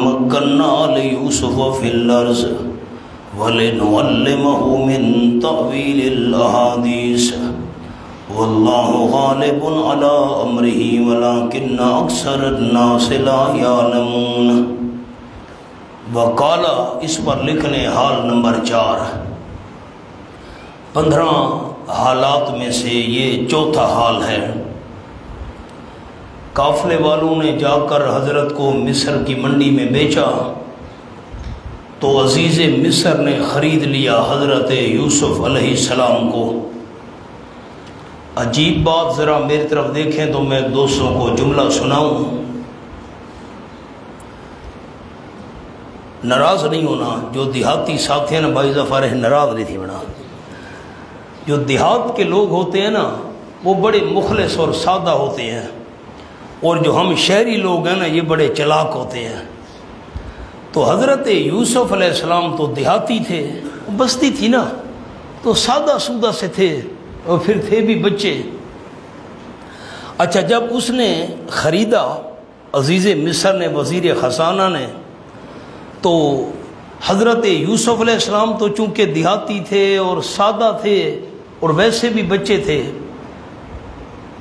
مكنا ليوسف في الأرض ولنعلمه من تأويل الأحاديث والله غالب على أمره ولكن أكثر الناس لا يعلمون۔ وقال، اس پر لکھنے حال نمبر 4، 15 حالات میں سے یہ چوتھا حال ہے۔ قافلے والوں نے جا کر حضرت کو مصر کی منڈی میں بیچا تو عزیز مصر نے خرید لیا حضرت یوسف علیہ السلام کو۔ عجیب بات، ذرا میری طرف دیکھیں تو میں دوستوں کو جملہ سناؤں، ناراض نہیں ہونا۔ جو دیہاتی ساتھی ہیں نا، بھائی ظفر ناراض نہیں تھی بنا۔ جو دیہات کے لوگ ہوتے ہیں نا وہ بڑے مخلص اور سادہ ہوتے ہیں، اور جو ہم شہری لوگ ہیں نا یہ بڑے چلاک ہوتے ہیں۔ تو حضرت یوسف علیہ السلام تو دیہاتی تھے، بستی تھی نا، تو سادہ سودہ سے تھے، اور پھر تھے بھی بچے۔ اچھا، جب اس نے خریدا عزیز مصر نے، وزیر خزانہ نے، تو حضرت یوسف علیہ السلام تو چونکہ دیہاتی تھے اور سادہ تھے اور ویسے بھی بچے تھے،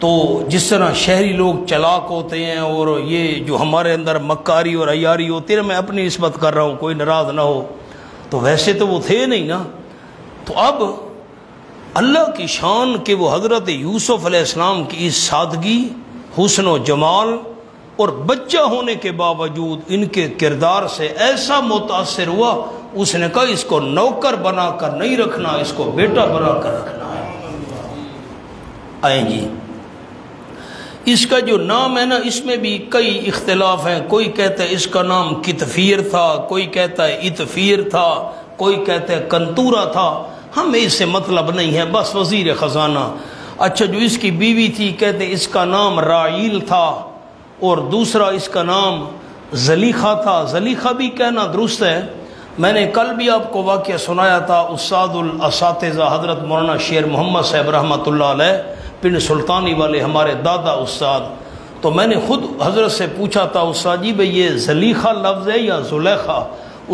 تو جس طرح شہری لوگ چلاک ہوتے ہیں اور یہ جو ہمارے اندر مکاری اور عیاری ہوتی ہے، میں اپنی نسبت کر رہا ہوں، کوئی ناراض نہ ہو، تو ویسے تو وہ تھے نہیں نا۔ تو اب اللہ کی شان کہ وہ حضرت یوسف علیہ السلام کی اس سادگی، حسن و جمال اور بچہ ہونے کے باوجود ان کے کردار سے ایسا متاثر ہوا، اس نے کہا اس کو نوکر بنا کر نہیں رکھنا، اس کو بیٹا بنا کر رکھنا ہے۔ آئیں جی، اس کا جو نام ہے نا، اس میں بھی کئی اختلاف ہیں۔ کوئی کہتا ہے اس کا نام کتفیر تھا، کوئی کہتا ہے اتفیر تھا، کوئی کہتا ہے کنتورا تھا، ہمیں اس سے مطلب نہیں ہے، بس وزیر خزانہ۔ اچھا، جو اس کی بیوی تھی کہتے ہیں اس کا نام راعیل تھا، اور دوسرا اس کا نام زلیخا تھا۔ زلیخا بھی کہنا درست ہے۔ میں نے کل بھی آپ کو واقعہ سنایا تھا، استاد الاساتذہ حضرت مولانا شیر محمد صاحب رحمۃ اللہ علیہ پنڈ سلطانی والے، ہمارے دادا استاد، تو میں نے خود حضرت سے پوچھا تھا، استاد جی بھئی یہ زلیخا لفظ ہے یا زلیخا؟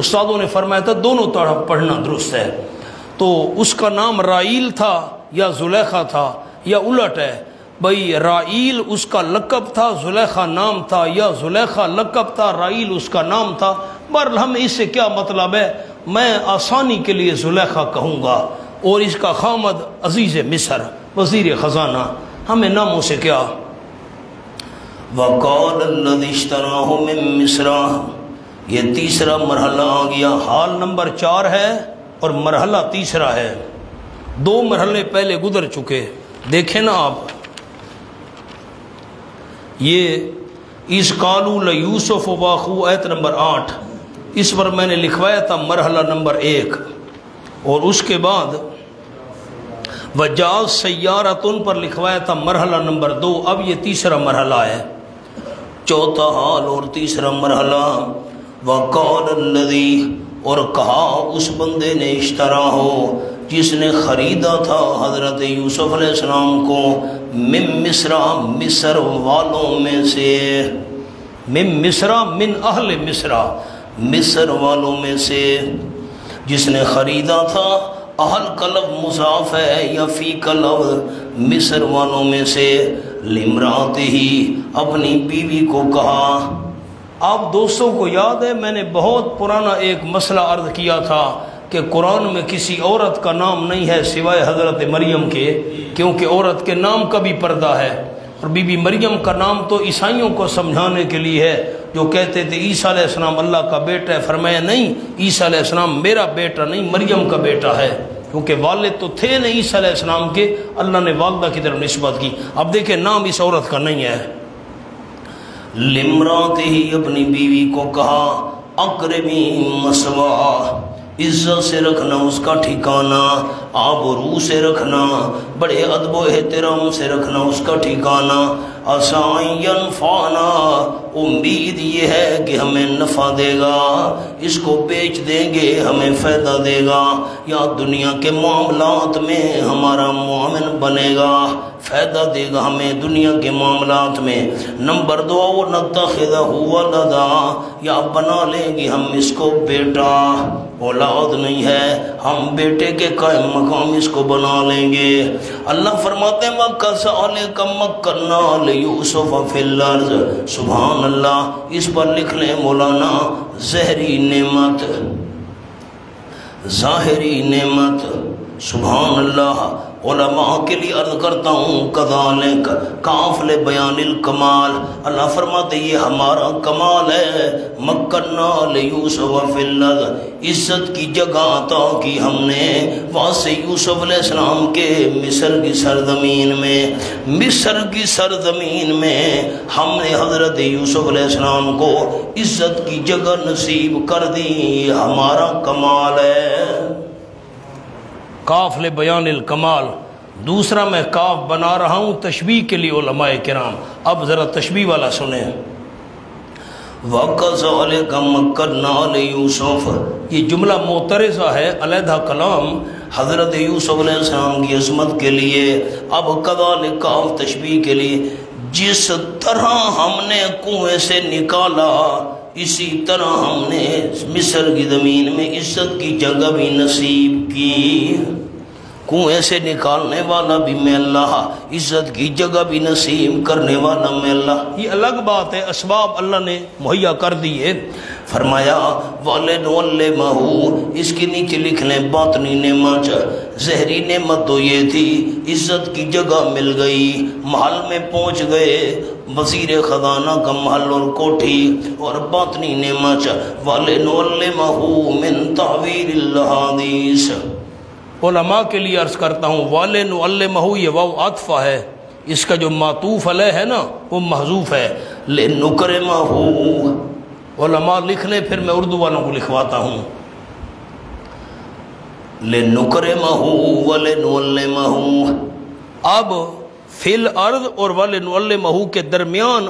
استادوں نے فرمایا تھا دونوں طرح پڑھنا درست ہے۔ تو اس کا نام راعیل تھا یا زلیخا تھا یا الٹ ہے؟ بھئی راعیل اس کا لقب تھا، زلیخا نام تھا، یا زلیخا لقب تھا، راعیل اس کا نام تھا۔ بہرحال ہمیں اس سے کیا مطلب ہے، میں آسانی کے لیے زلیخا کہوں گا، اور اس کا خامد عزیز مصر، وزیر خزانہ، ہمیں ناموں سے کیا۔ وَقَالَ الَّذِي اشْتَرَاهُ مِن مِصْرَ، یہ تیسرا مرحلہ آ گیا۔ حال نمبر 4 ہے اور مرحلہ تیسرا ہے۔ 2 مرحلے پہلے گزر چکے، دیکھیں نا آپ۔ یہ اس قالوا لَيُوسُفُ وَأَخُوهُ آیت نمبر 8، اس پر میں نے لکھوایا تھا مرحلہ نمبر 1، اور اس کے بعد وجاز سیارتن پر لکھوایا تھا مرحلہ نمبر 2۔ اب یہ تیسرا مرحلہ ہے، چوتھا حال اور تیسرا مرحلہ۔ وقال الذی، اور کہا اس بندے نے، اشترا ہو جس نے خریدا تھا حضرت یوسف علیہ السلام کو، من مصر، مصر والوں میں سے، من مصر، من اہل مصر، مصر والوں میں سے، جس نے خریدا تھا۔ اہل کا لفظ مضاف ہے یا فی کا لفظ، مصر والوں میں سے، لامرأتہ، اپنی بیوی کو کہا۔ آپ دوستوں کو یاد ہے میں نے بہت پرانا ایک مسئلہ عرض کیا تھا کہ قرآن میں کسی عورت کا نام نہیں ہے سوائے حضرت مریم کے، کیونکہ عورت کے نام کا بھی پردہ ہے، اور بی بی مریم کا نام تو عیسائیوں کو سمجھانے کے لیے ہے، جو کہتے تھے عیسیٰ علیہ السلام اللہ کا بیٹا ہے۔ فرمایا نہیں، عیسیٰ علیہ السلام میرا بیٹا نہیں، مریم کا بیٹا ہے، کیونکہ والد تو تھے نہیں عیسیٰ علیہ السلام کے، اللہ نے والدہ کی طرف نسبت کی۔ اب دیکھیں نام اس عورت کا نہیں ہے۔ لامرأتہ، اپنی بیوی کو کہا، اکرمی مثواہ، عزت سے رکھنا اس کا ٹھکانہ، آبرو سے رکھنا، بڑے ادب و احترام سے رکھنا اس کا ٹھکانہ۔ عسیٰ ان ینفعنا، امید یہ ہے کہ ہمیں نفع دے گا، اس کو بیچ دیں گے ہمیں فائدہ دے گا، یا دنیا کے معاملات میں ہمارا معاون بنے گا، فائدہ دے گا ہمیں دنیا کے معاملات میں۔ نمبر 2 وَنَتَّخِذَهُ وَلَدًا، یا بنا لیں گے ہم اس کو بیٹا، اولاد نہیں ہے، ہم بیٹے کے قائم مقام اس کو بنا لیں گے۔ اللہ فرماتے ہیں وَكَذَلِكَ مَكَّنَّا لِيُوسُفَ فِي الْأَرْضِ، سبحان اللہ، اس پر لکھ لیں مولانا ظاہری نعمت، ظاہری نعمت، سبحان اللہ۔ علماء کے لیے عرض کرتا ہوں کذالک کاف لبیان الکمال، اللہ فرماتے یہ ہمارا کمال ہے۔ مکننا لیوسف فی الارض، عزت کی جگہ عطا کی ہم نے واسطے یوسف علیہ السلام کے مصر کی سرزمین میں، مصر کی سرزمین میں ہم نے حضرت یوسف علیہ السلام کو عزت کی جگہ نصیب کر دی، یہ ہمارا کمال ہے۔ کاف لبیان الکمال۔ دوسرا میں کاف بنا رہا ہوں تشبیہ کے لیے علماء کرام، اب ذرا تشبیہ والا سنیں۔ وَكَذَلِكَ مَكَّنَّا لِيُوسُفَ، یہ جملہ معترضہ ہے، علیحدہ کلام حضرت یوسف علیہ السلام کی عظمت کے لیے۔ اب کذالک کاف تشبیہ کے لیے، جس طرح ہم نے کنویں سے نکالا اسی طرح ہم نے مصر کی زمین میں عزت کی جگہ بھی نصیب کی۔ کنویں سے نکالنے والا بھی میں اللہ، عزت کی جگہ بھی نصیب کرنے والا میں اللہ۔ یہ الگ بات ہے، اسباب اللہ نے مہیا کر دیے۔ فرمایا وَلِنُعَلِّمَهُ، اس کے نیچے لکھ لیں باطنی نعمت۔ ظاہری نعمت تو یہ تھی عزت کی جگہ مل گئی، محل میں پہنچ گئے، وزیر خزانہ کا محل اور کوٹھی، اور باطنی نعمت وَلِنُعَلِّمَهُ مِن تَعْوِيلِ الْأَحَادِيثِ۔ علماء کے لیے عرض کرتا ہوں وَلِنُعَلِّمَهُ یہ واو عطف ہے، اس کا جو معطوف علیہ ہے نا وہ محذوف ہے، لِنُكْرِمَهُ۔ علماء لکھ لیں، پھر میں اردو والوں کو لکھواتا ہوں۔ لِنُكْرِمَهُ وَلِنُعَلِّمَهُ، اب فی الارض اور وَلِنُعَلِّمَهُ کے درمیان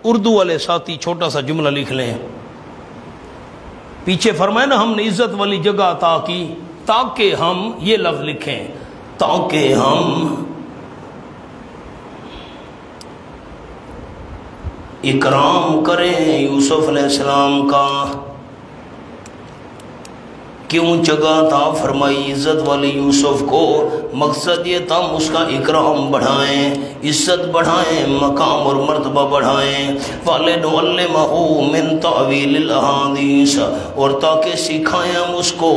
اردو والے ساتھی چھوٹا سا جملہ لکھ لیں۔ پیچھے فرمائے نا ہم نے عزت والی جگہ عطا کی، تاکہ ہم یہ لفظ لکھیں، تاکہ ہم اکرام کریں یوسف علیہ السلام کا۔ کیوں جگہ تھا فرمائی عزت والی یوسف کو، مقصد یہ تھا اس کا اکرام بڑھائیں، عزت بڑھائیں، مقام اور مرتبہ بڑھائیں۔ وَلِنُعَلِّمَهُ مِن تَعْوِيلِ الْأَحَادِيثِ، اور تاکہ سکھائیں ہم اس کو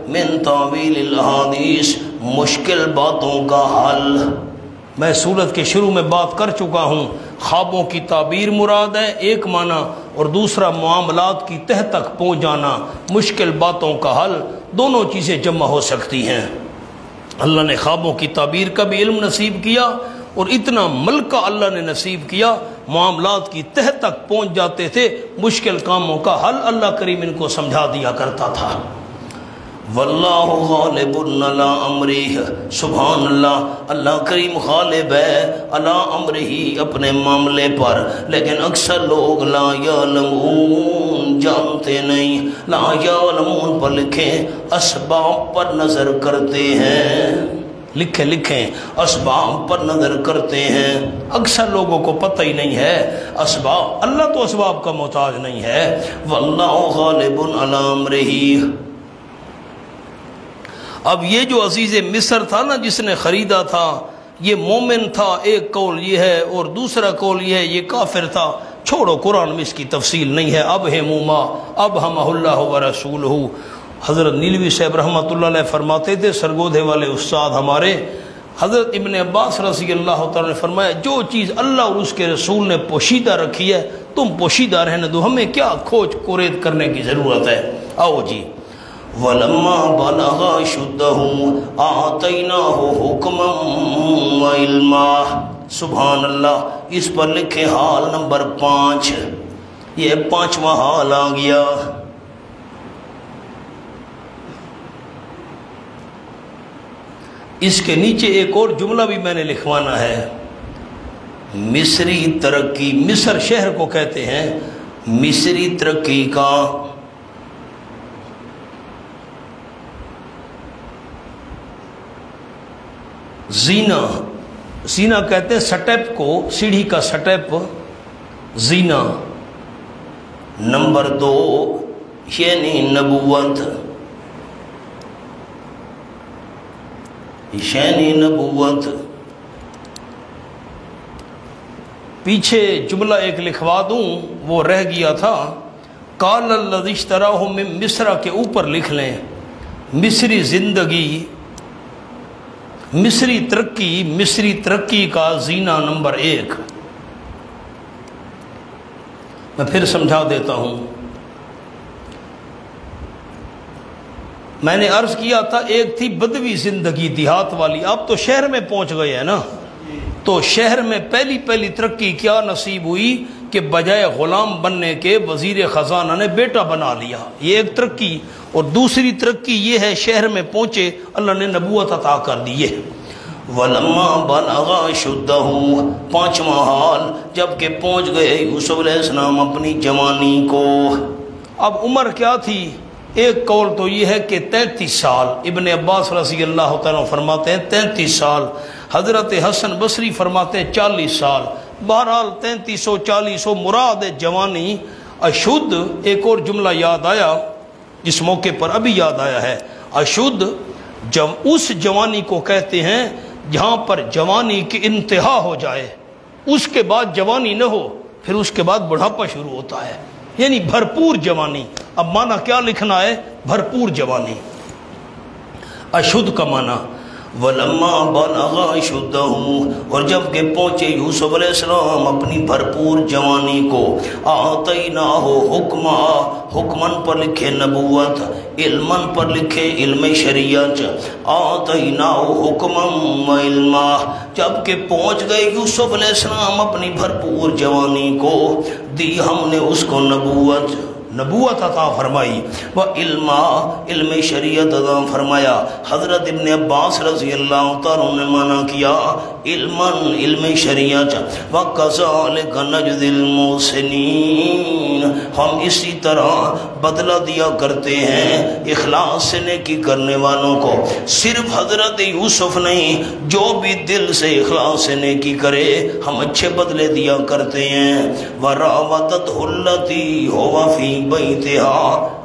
من تاویل الحادیث، مشکل باتوں کا حل۔ میں سورت کے شروع میں بات کر چکا ہوں، خوابوں کی تعبیر مراد ہے ایک معنی، اور دوسرا معاملات کی تہ تک پہنچ جانا، مشکل باتوں کا حل، دونوں چیزیں جمع ہو سکتی ہیں۔ اللہ نے خوابوں کی تعبیر کا بھی علم نصیب کیا، اور اتنا ملکہ اللہ نے نصیب کیا، معاملات کی تہ تک پہنچ جاتے تھے، مشکل کاموں کا حل اللہ کریم ان کو سمجھا دیا کرتا تھا۔ واللہ غالب علی امرہ، سبحان اللہ، اللہ کریم غالب ہے علی امرہ، اپنے معاملے پر، لیکن اکثر لوگ لا یعلمون، جانتے نہیں، لا یعلمون پر لکھیں اسباب پر نظر کرتے ہیں، لکھیں اسباب پر نظر کرتے ہیں۔ اکثر لوگوں کو پتہ ہی نہیں ہے اسباب، اللہ تو اسباب کا محتاج نہیں ہے۔ واللہ غالب علی امرہ۔ اب یہ جو عزیز مصر تھا نا جس نے خریدا تھا، یہ مومن تھا، ایک قول یہ ہے، اور دوسرا قول یہ ہے یہ کافر تھا۔ چھوڑو، قرآن میں اس کی تفصیل نہیں ہے۔ اب ہے موما اب ہم اللہ و رسولہ۔ حضرت نیلوی صاحب رحمۃ اللہ علیہ فرماتے تھے، سرگودھے والے استاد ہمارے حضرت ابن عباس رضی اللہ تعالیٰ نے فرمایا، جو چیز اللہ اور اس کے رسول نے پوشیدہ رکھی ہے تم پوشیدہ رہنے دو، ہمیں کیا کھوج کورید کرنے کی ضرورت ہے۔ آؤ جی، وَلَمَّا بَلَغَ أَشُدَّهُ آتَيْنَاهُ حُكْمًا وَعِلْمًا۔ سبحان اللہ، اس پر لکھے حال نمبر 5، یہ 5واں حال آ گیا۔ اس کے نیچے ایک اور جملہ بھی میں نے لکھوانا ہے۔ مصری ترقی، مصر شہر کو کہتے ہیں، مصری ترقی کا زینہ، زینہ کہتے ہیں سٹیپ کو، سیڑھی کا سٹیپ زینہ۔ نمبر 2 یعنی نبوت، یعنی نبوت۔ پیچھے جملہ ایک لکھوا دوں، وہ رہ گیا تھا، قال الذی اشتراہ من مصر کے اوپر لکھ لیں مصری زندگی، مصری ترقی، مصری ترقی کا زینہ نمبر 1۔ میں پھر سمجھا دیتا ہوں، میں نے عرض کیا تھا ایک تھی بدوی زندگی دیہات والی، اب تو شہر میں پہنچ گئے ہیں نا، تو شہر میں پہلی ترقی کیا نصیب ہوئی کہ بجائے غلام بننے کے وزیر خزانہ نے بیٹا بنا لیا، یہ ایک ترقی۔ اور دوسری ترقی یہ ہے شہر میں پہنچے اللہ نے نبوت عطا کر دی ہے۔ وَلَمَّا بَلَغَ أَشُدَّهُ، 5واں حال جب کہ پہنچ گئے یوسف علیہ السلام اپنی جوانی کو۔ اب عمر کیا تھی؟ ایک قول تو یہ ہے کہ 33 سال، ابن عباس رضی اللہ تعالیٰ فرماتے ہیں 33 سال، حضرت حسن بصری فرماتے ہیں 40 سال، بہرحال 33 40 مراد جوانی۔ اشد ایک اور جملہ یاد آیا جس موقع پر ابھی یاد آیا ہے، اشد اس جوانی کو کہتے ہیں جہاں پر جوانی کی انتہا ہو جائے، اس کے بعد جوانی نہ ہو، پھر اس کے بعد بڑھاپا شروع ہوتا ہے، یعنی بھرپور جوانی۔ اب معنی کیا لکھنا ہے؟ بھرپور جوانی۔ اشد کا معنی وَلَمَّا بَلَغَ أَشُدَّهُ، اور جب کہ پہنچے یوسف علیہ السلام اپنی بھرپور جوانی کو، آتَيْنَاهُ حُکْمًا، حکمن پر لکھے نبوت، علمن پر لکھے علم شریعت، آتَيْنَاهُ حُکْمًا وَعِلْمًا، جب کہ پہنچ گئے یوسف علیہ السلام اپنی بھرپور جوانی کو، دی ہم نے اس کو نبوت عطا فرمائی، وعلما، علم شریعت عطا فرمایا۔ حضرت ابن عباس رضی اللہ تعالیٰ نے معنی کیا علم شریعت، وَكَذَلِكَ نَجْزِي الْمُحْسِنِينَ، ہم اسی طرح بدلہ دیا کرتے ہیں اخلاص سے نیکی کرنے والوں کو۔ صرف حضرت یوسف نہیں، جو بھی دل سے اخلاص سے نیکی کرے ہم اچھے بدلے دیا کرتے ہیں۔ وَرَاوَدَتْهُ الَّتِي هُوَ فِي بَيْتِهَا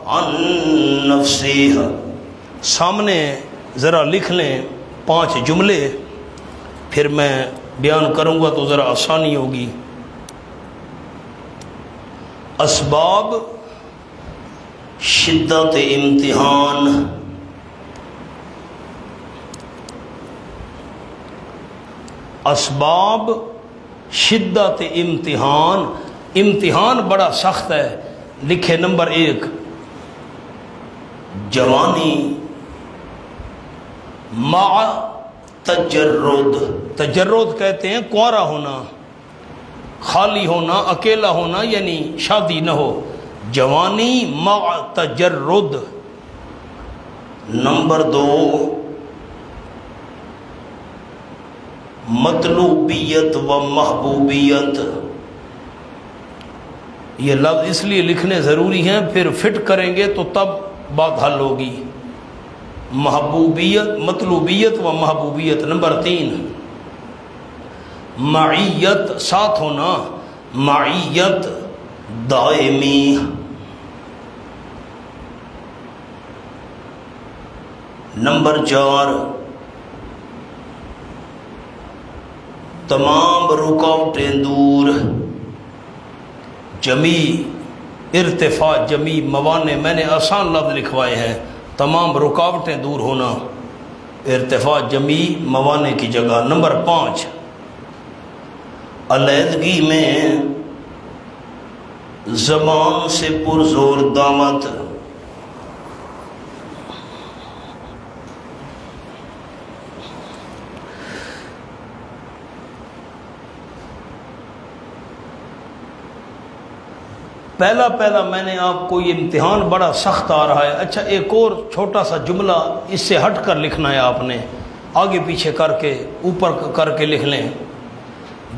عَن نَفْسِهَا، سامنے ذرا لکھ لیں 5 جملے، پھر میں بیان کروں گا تو ذرا آسانی ہوگی۔ اسباب شدت امتحان، اسباب شدت امتحان، امتحان بڑا سخت ہے۔ لکھے نمبر 1 جوانی مع تجرد، تجرد کہتے ہیں کنوارا ہونا، خالی ہونا، اکیلا ہونا، یعنی شادی نہ ہو، جوانی مع تجرد۔ نمبر 2 مطلوبیت و محبوبیت، یہ لفظ اس لیے لکھنے ضروری ہیں، پھر فٹ کریں گے تو تب بات حل ہوگی۔ محبوبیت، مطلوبیت و محبوبیت۔ نمبر 3 معیت، ساتھ ہونا، معیت دائمی۔ نمبر 4 تمام رکاوٹیں دور، جمی ارتفاع، جمی موانع، میں نے آسان لفظ لکھوائے ہیں، تمام رکاوٹیں دور ہونا، ارتفاع جمی موانع کی جگہ۔ نمبر 5 علیحدگی میں زبان سے پرزور دعوت، پہلا میں نے آپ کو یہ امتحان بڑا سخت آ رہا ہے۔ اچھا ایک اور چھوٹا سا جملہ اس سے ہٹ کر لکھنا ہے، آپ نے آگے پیچھے کر کے اوپر کر کے لکھ لیں۔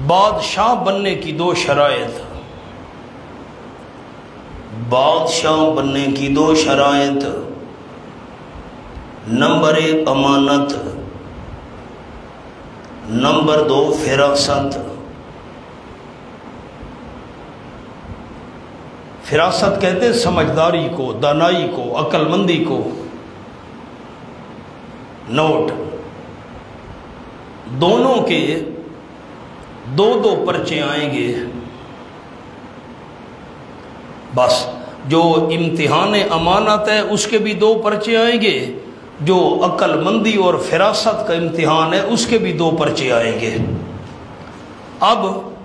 بادشاہ بننے کی 2 شرائط، بادشاہ بننے کی 2 شرائط: نمبر 1 امانت، نمبر 2 فراست۔ فراست کہتے ہیں سمجھداری کو، دانائی کو، عقل مندی کو۔ نوٹ، دونوں کے 2 پرچے آئیں گے، بس جو امتحان امانت ہے اس کے بھی 2 پرچے آئیں گے، جو عقل مندی اور فراست کا امتحان ہے اس کے بھی 2 پرچے آئیں گے۔ اب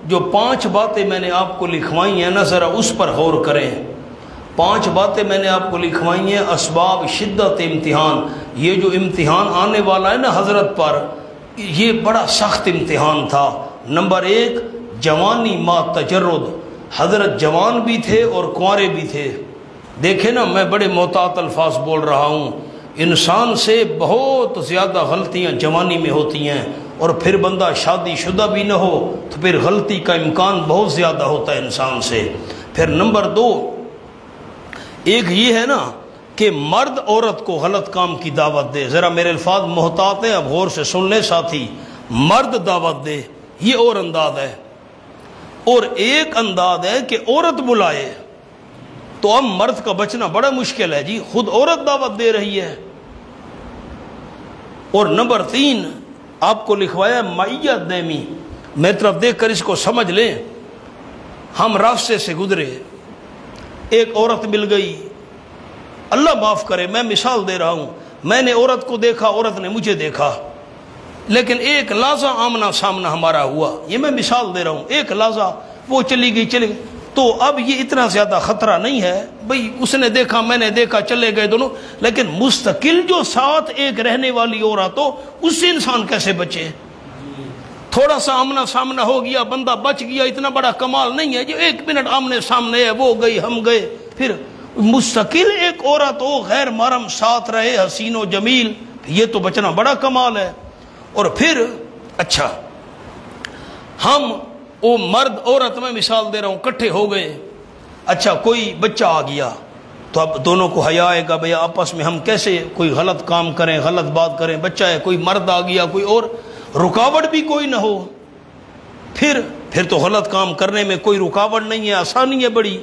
جو 5 باتیں میں نے آپ کو لکھوائی ہیں نا، ذرا اس پر غور کریں۔ 5 باتیں میں نے آپ کو لکھوائی ہیں، اسباب شدت امتحان۔ یہ جو امتحان آنے والا ہے نا حضرت پر، یہ بڑا سخت امتحان تھا۔ نمبر 1 جوانی ما تجرد، حضرت جوان بھی تھے اور کنوارے بھی تھے۔ دیکھیں نا، میں بڑے محتاط الفاظ بول رہا ہوں، انسان سے بہت زیادہ غلطیاں جوانی میں ہوتی ہیں، اور پھر بندہ شادی شدہ بھی نہ ہو تو پھر غلطی کا امکان بہت زیادہ ہوتا ہے انسان سے۔ پھر نمبر 2، ایک یہ ہے نا کہ مرد عورت کو غلط کام کی دعوت دے۔ ذرا میرے الفاظ محتاط ہیں، اب غور سے سن لیں ساتھی۔ مرد دعوت دے، یہ اور انداز ہے، اور ایک انداز ہے کہ عورت بلائے۔ تو اب مرد کا بچنا بڑا مشکل ہے جی، خود عورت دعوت دے رہی ہے۔ اور نمبر 3 آپ کو لکھوایا معیت دیمی۔ میری طرف دیکھ کر اس کو سمجھ لیں۔ ہم راستے سے گزرے، ایک عورت مل گئی، اللہ معاف کرے میں مثال دے رہا ہوں، میں نے عورت کو دیکھا، عورت نے مجھے دیکھا، لیکن ایک لحظہ آمنا سامنا ہمارا ہوا، یہ میں مثال دے رہا ہوں، ایک لحظہ، وہ چلی گئی تو اب یہ اتنا زیادہ خطرہ نہیں ہے بھئی، اس نے دیکھا میں نے دیکھا، چلے گئے دونوں، لیکن مستقل جو ساتھ ایک رہنے والی عورت ہو، اس سے انسان کیسے بچے؟ تھوڑا سا آمنا سامنا ہو گیا، بندہ بچ گیا، اتنا بڑا کمال نہیں ہے جو 1 منٹ آمنے سامنے ہے، وہ گئی ہم گئے۔ پھر مستقل ایک عورت ہو، غیر محرم ساتھ رہے، حسین و جمیل، یہ تو بچنا بڑا کمال ہے۔ اور پھر اچھا، ہم وہ مرد عورت میں مثال دے رہا ہوں، کٹھے ہو گئے، اچھا کوئی بچہ آ گیا تو اب دونوں کو حیا آئے گا، بھیا آپس میں ہم کیسے کوئی غلط کام کریں، غلط بات کریں، بچہ ہے، کوئی مرد آ گیا، کوئی اور رکاوٹ بھی کوئی نہ ہو، پھر تو غلط کام کرنے میں کوئی رکاوٹ نہیں ہے، آسانی ہے بڑی۔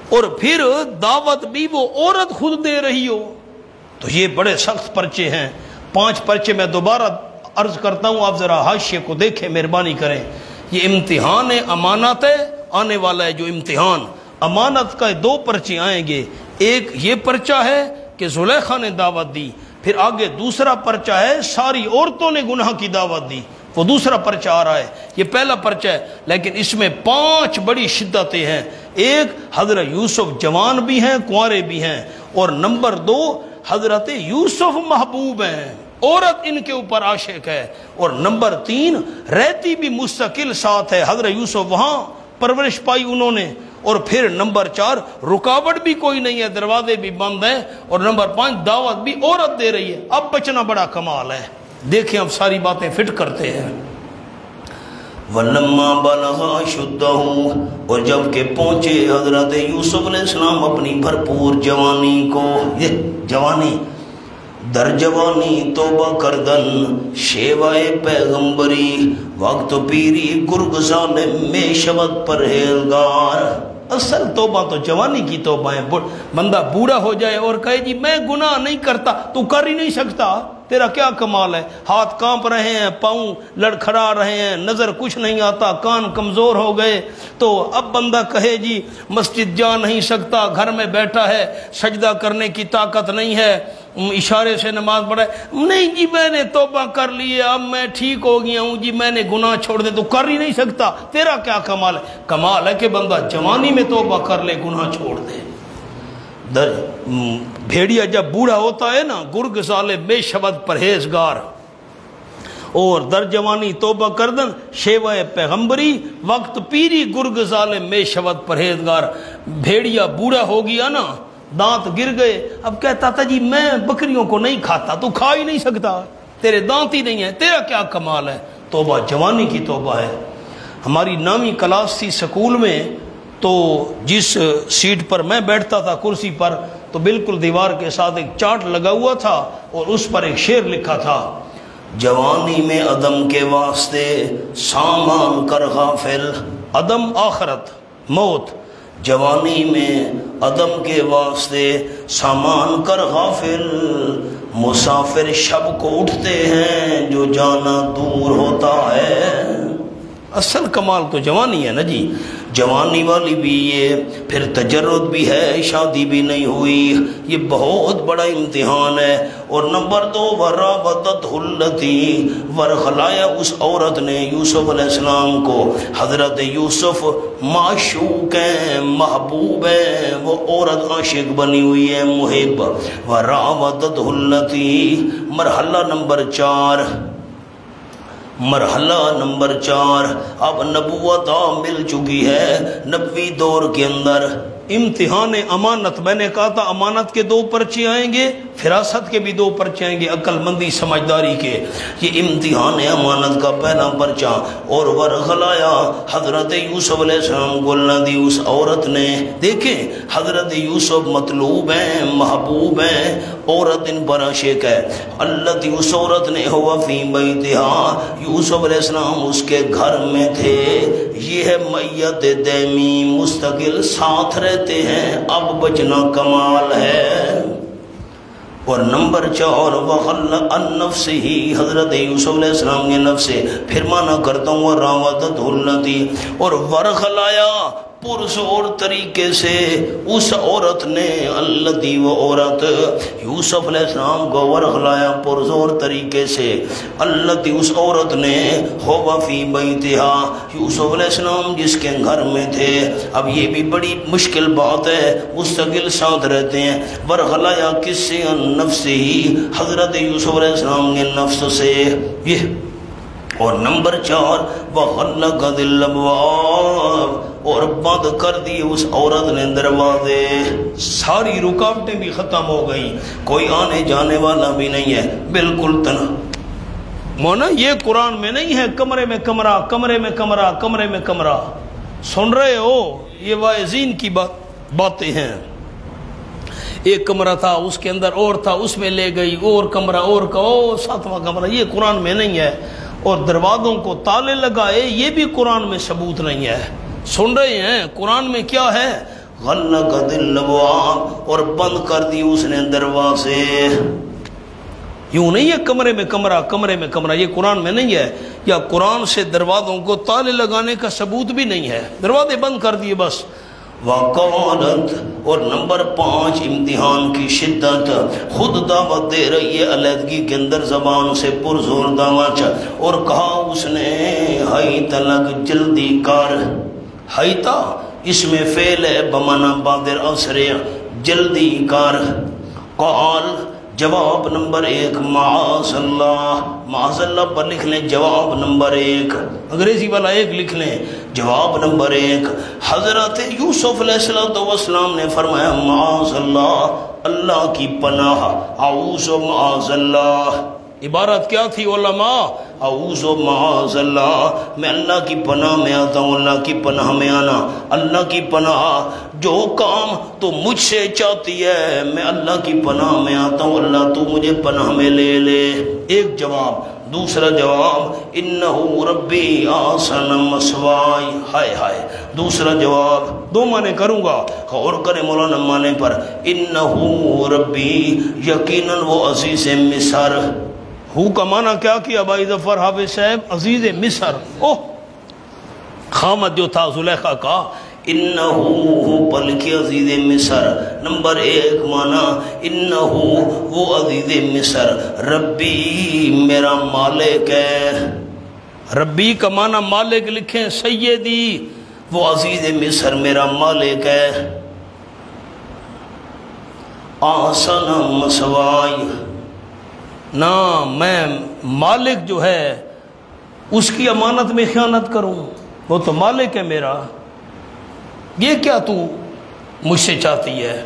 اور پھر دعوت بھی وہ عورت خود دے رہی ہو، تو یہ بڑے سخت پرچے ہیں۔ 5 پرچے میں دوبارہ عرض کرتا ہوں، آپ ذرا حاشیے کو دیکھیں، مہربانی کریں۔ یہ امتحان امانت ہے، آنے والا ہے جو امتحان امانت کا 2 پرچے آئیں گے۔ ایک یہ پرچہ ہے کہ زلیخا نے دعوت دی، پھر آگے دوسرا پرچہ ہے ساری عورتوں نے گناہ کی دعوت دی، وہ دوسرا پرچہ آ رہا ہے۔ یہ پہلا پرچہ ہے، لیکن اس میں 5 بڑی شدتیں ہیں۔ ایک، حضرت یوسف جوان بھی ہیں، کنوارے بھی ہیں، اور نمبر 2 حضرت یوسف محبوب ہیں، عورت ان کے اوپر عاشق ہے، اور نمبر 3 رہتی بھی مستقل ساتھ ہے، حضرت یوسف وہاں پرورش پائی انہوں نے، اور پھر نمبر 4 رکاوٹ بھی کوئی نہیں ہے، دروازے بھی بند ہیں، اور نمبر 5 دعوت بھی عورت دے رہی ہے۔ اب بچنا بڑا کمال ہے، دیکھیں اب ساری باتیں فٹ کرتے ہیں۔ وَلَمَّا بَلَغَ أَشُدَّهُ، اور جب کہ پہنچے حضرت یوسف علیہ السلام اپنی بھرپور جوانی کو، یہ جوانی در جوانی توبہ کردن، شیوائے پیغمبری وقت پیری گرگزان میں شبت پرہیزگار۔ اصل توبہ تو جوانی کی توبہ ہے۔ بندہ بوڑھا ہو جائے اور کہے جی میں گناہ نہیں کرتا، تو کر ہی نہیں سکتا، تیرا کیا کمال ہے؟ ہاتھ کانپ رہے ہیں، پاؤں لڑکھڑا رہے ہیں، نظر کچھ نہیں آتا، کان کمزور ہو گئے، تو اب بندہ کہے جی مسجد جا نہیں سکتا، گھر میں بیٹھا ہے، سجدہ کرنے کی طاقت نہیں ہے، اشارے سے نماز پڑھائے، نہیں جی میں نے توبہ کر لی ہے، اب میں ٹھیک ہو گیا ہوں جی، میں نے گناہ چھوڑ دے، تو کر ہی نہیں سکتا، تیرا کیا کمال ہے؟ کمال ہے کہ بندہ جوانی میں توبہ کر لے، گناہ چھوڑ دے۔ بھیڑیا جب بوڑھا ہوتا ہے نا، گرگ سالے بے شبد پرہیزگار، اور در جوانی توبہ کردن، شیوہ پیغمبری وقت پیری گرگ سالے بے شبد پرہیزگار۔ بھیڑیا بوڑھا ہو گیا نا، دانت گر گئے، اب کہتا تھا جی میں بکریوں کو نہیں کھاتا، تو کھا ہی نہیں سکتا، تیرے دانت ہی نہیں ہیں، تیرا کیا کمال ہے؟ توبہ جوانی کی توبہ ہے۔ ہماری نامی کلاس تھی سکول میں، تو جس سیٹ پر میں بیٹھتا تھا کرسی پر تو بالکل دیوار کے ساتھ ایک چارٹ لگا ہوا تھا اور اس پر ایک شعر لکھا تھا، جوانی میں عدم کے واسطے سامان کر غافل، عدم آخرت موت، جوانی میں عدم کے واسطے سامان کر غافل، مسافر شب کو اٹھتے ہیں جو جانا دور ہوتا ہے۔ اصل کمال تو جوانی ہے نا جی، جوانی والی بھی یہ، پھر تجرد بھی ہے، شادی بھی نہیں ہوئی، یہ بہت بڑا امتحان ہے۔ اور نمبر 2، وراودتہ التی، ورغلایا اس عورت نے یوسف علیہ السلام کو، حضرت یوسف معشوق ہیں، محبوب ہیں، وہ عورت عاشق بنی ہوئی ہے، محب۔ وراودتہ التی، مرحلہ نمبر 4، مرحلہ نمبر 4، اب نبوت مل چکی ہے، نبوی دور کے اندر امتحان امانت، میں نے کہا تھا امانت کے 2 پرچے آئیں گے، فراست کے بھی 2 پرچے آئیں گے، عقل مندی سمجھداری کے، یہ امتحان امانت کا پہلا پرچہ۔ اور ورغلایا، حضرت یوسف علیہ السلام کو اللہ دی اس عورت نے، دیکھیں حضرت یوسف مطلوب ہیں، محبوب ہیں، عورت ان پر عاشق ہے، اللہ دی اس عورت نے ہوا فی بیتہا، یوسف علیہ السلام اس کے گھر میں تھے، یہ ہے میت دیمی، مستقل ساتھ رہتے ہیں، اب بچنا کمال ہے۔ اور نمبر 4، وغل عن نفسہ، حضرت یوسف علیہ السلام کے نفس سے، پھر معنی کرتا ہوں وراودتہ التی، اور ورغلایا پرزور طریقے سے اس عورت نے، التی وہ عورت، یوسف علیہ السلام کو ورغلایا پرزور طریقے سے، التی اس عورت نے، ہوا فی بیتہا، یوسف علیہ السلام جس کے گھر میں تھے۔ اب یہ بھی بڑی مشکل بات ہے، مستقل ساتھ رہتے ہیں، ورغلایا کس سے؟ عن نفسہ، حضرت یوسف علیہ السلام کے نفس سے، یہ۔ اور نمبر 4، وغلقت الابواب، اور بند کر دی اس عورت نے دروازے، ساری رکاوٹیں بھی ختم ہو گئی، کوئی آنے جانے والا بھی نہیں ہے، بالکل تنہا۔ مونا یہ قرآن میں نہیں ہے کمرے میں کمرہ، کمرے میں کمرہ، کمرے میں کمرہ، سن رہے ہو؟ یہ واعظین کی باتیں ہیں۔ ایک کمرہ تھا، اس کے اندر اور تھا، اس میں لے گئی، اور کمرہ اور کا، 7واں کمرہ، یہ قرآن میں نہیں ہے۔ اور دروازوں کو تالے لگائے، یہ بھی قرآن میں ثبوت نہیں ہے۔ سن رہے ہیں قرآن میں کیا ہے؟ غلقت الابواب، اور بند کر دی اس نے دروازے۔ یوں نہیں ہے کمرے میں کمرہ، کمرے میں کمرہ، یہ قرآن میں نہیں ہے، یا قرآن سے دروازوں کو تالے لگانے کا ثبوت بھی نہیں ہے، دروازے بند کر دیے بس۔ وقالت، اور نمبر 5، امتحان کی شدت، خود دعوت دے رہی ہے علیحدگی کے اندر، زبان سے پرزور دعوت، اور کہا اس نے، ہیت لگ جلدی کر، ہیتا اس میں فعل ہے بمعنی بادر اثر، جلدی کر۔ قال، جواب نمبر 1، معاذ اللہ، معاذ اللہ پر لکھ لیں جواب نمبر 1، انگریزی والا 1 لکھ لیں، جواب نمبر 1۔ حضرت یوسف علیہ السلام نے فرمایا، معاذ اللہ، اللہ کی پناہ، اعوذ معاذ اللہ۔ عبارت کیا تھی علماء؟ اعوذ معاذ اللہ، میں اللہ کی پناہ میں آتا ہوں، اللہ کی پناہ میں آنا، اللہ کی پناہ، جو کام تو مجھ سے چاہتی ہے میں اللہ کی پناہ میں آتا ہوں، اللہ تو مجھے پناہ میں لے لے۔ ایک جواب۔ دوسرا جواب، انہو ربی آسن مسوائی، ہائے ہائے۔ دوسرا جواب، 2 معنی کروں گا، اور کرے مولانا معنی پر، انہو ربی، یقیناً وہ عزیز مصر۔ ہو کا معنی کیا کیا بھائی ظفر حافظ صاحب؟ عزیز مصر، اوہ خامد جو تھا زلیخا کا، انہو بلکہ عزیز مصر۔ نمبر 1 معنی، انہو وہ عزیز مصر، ربی میرا مالک ہے، ربی کا معنی مالک لکھیں، سیدی، وہ عزیز مصر میرا مالک ہے، آسن مسوائی، نہ میں مالک جو ہے اس کی امانت میں خیانت کروں، وہ تو مالک ہے میرا، یہ کیا تو مجھ سے چاہتی ہے؟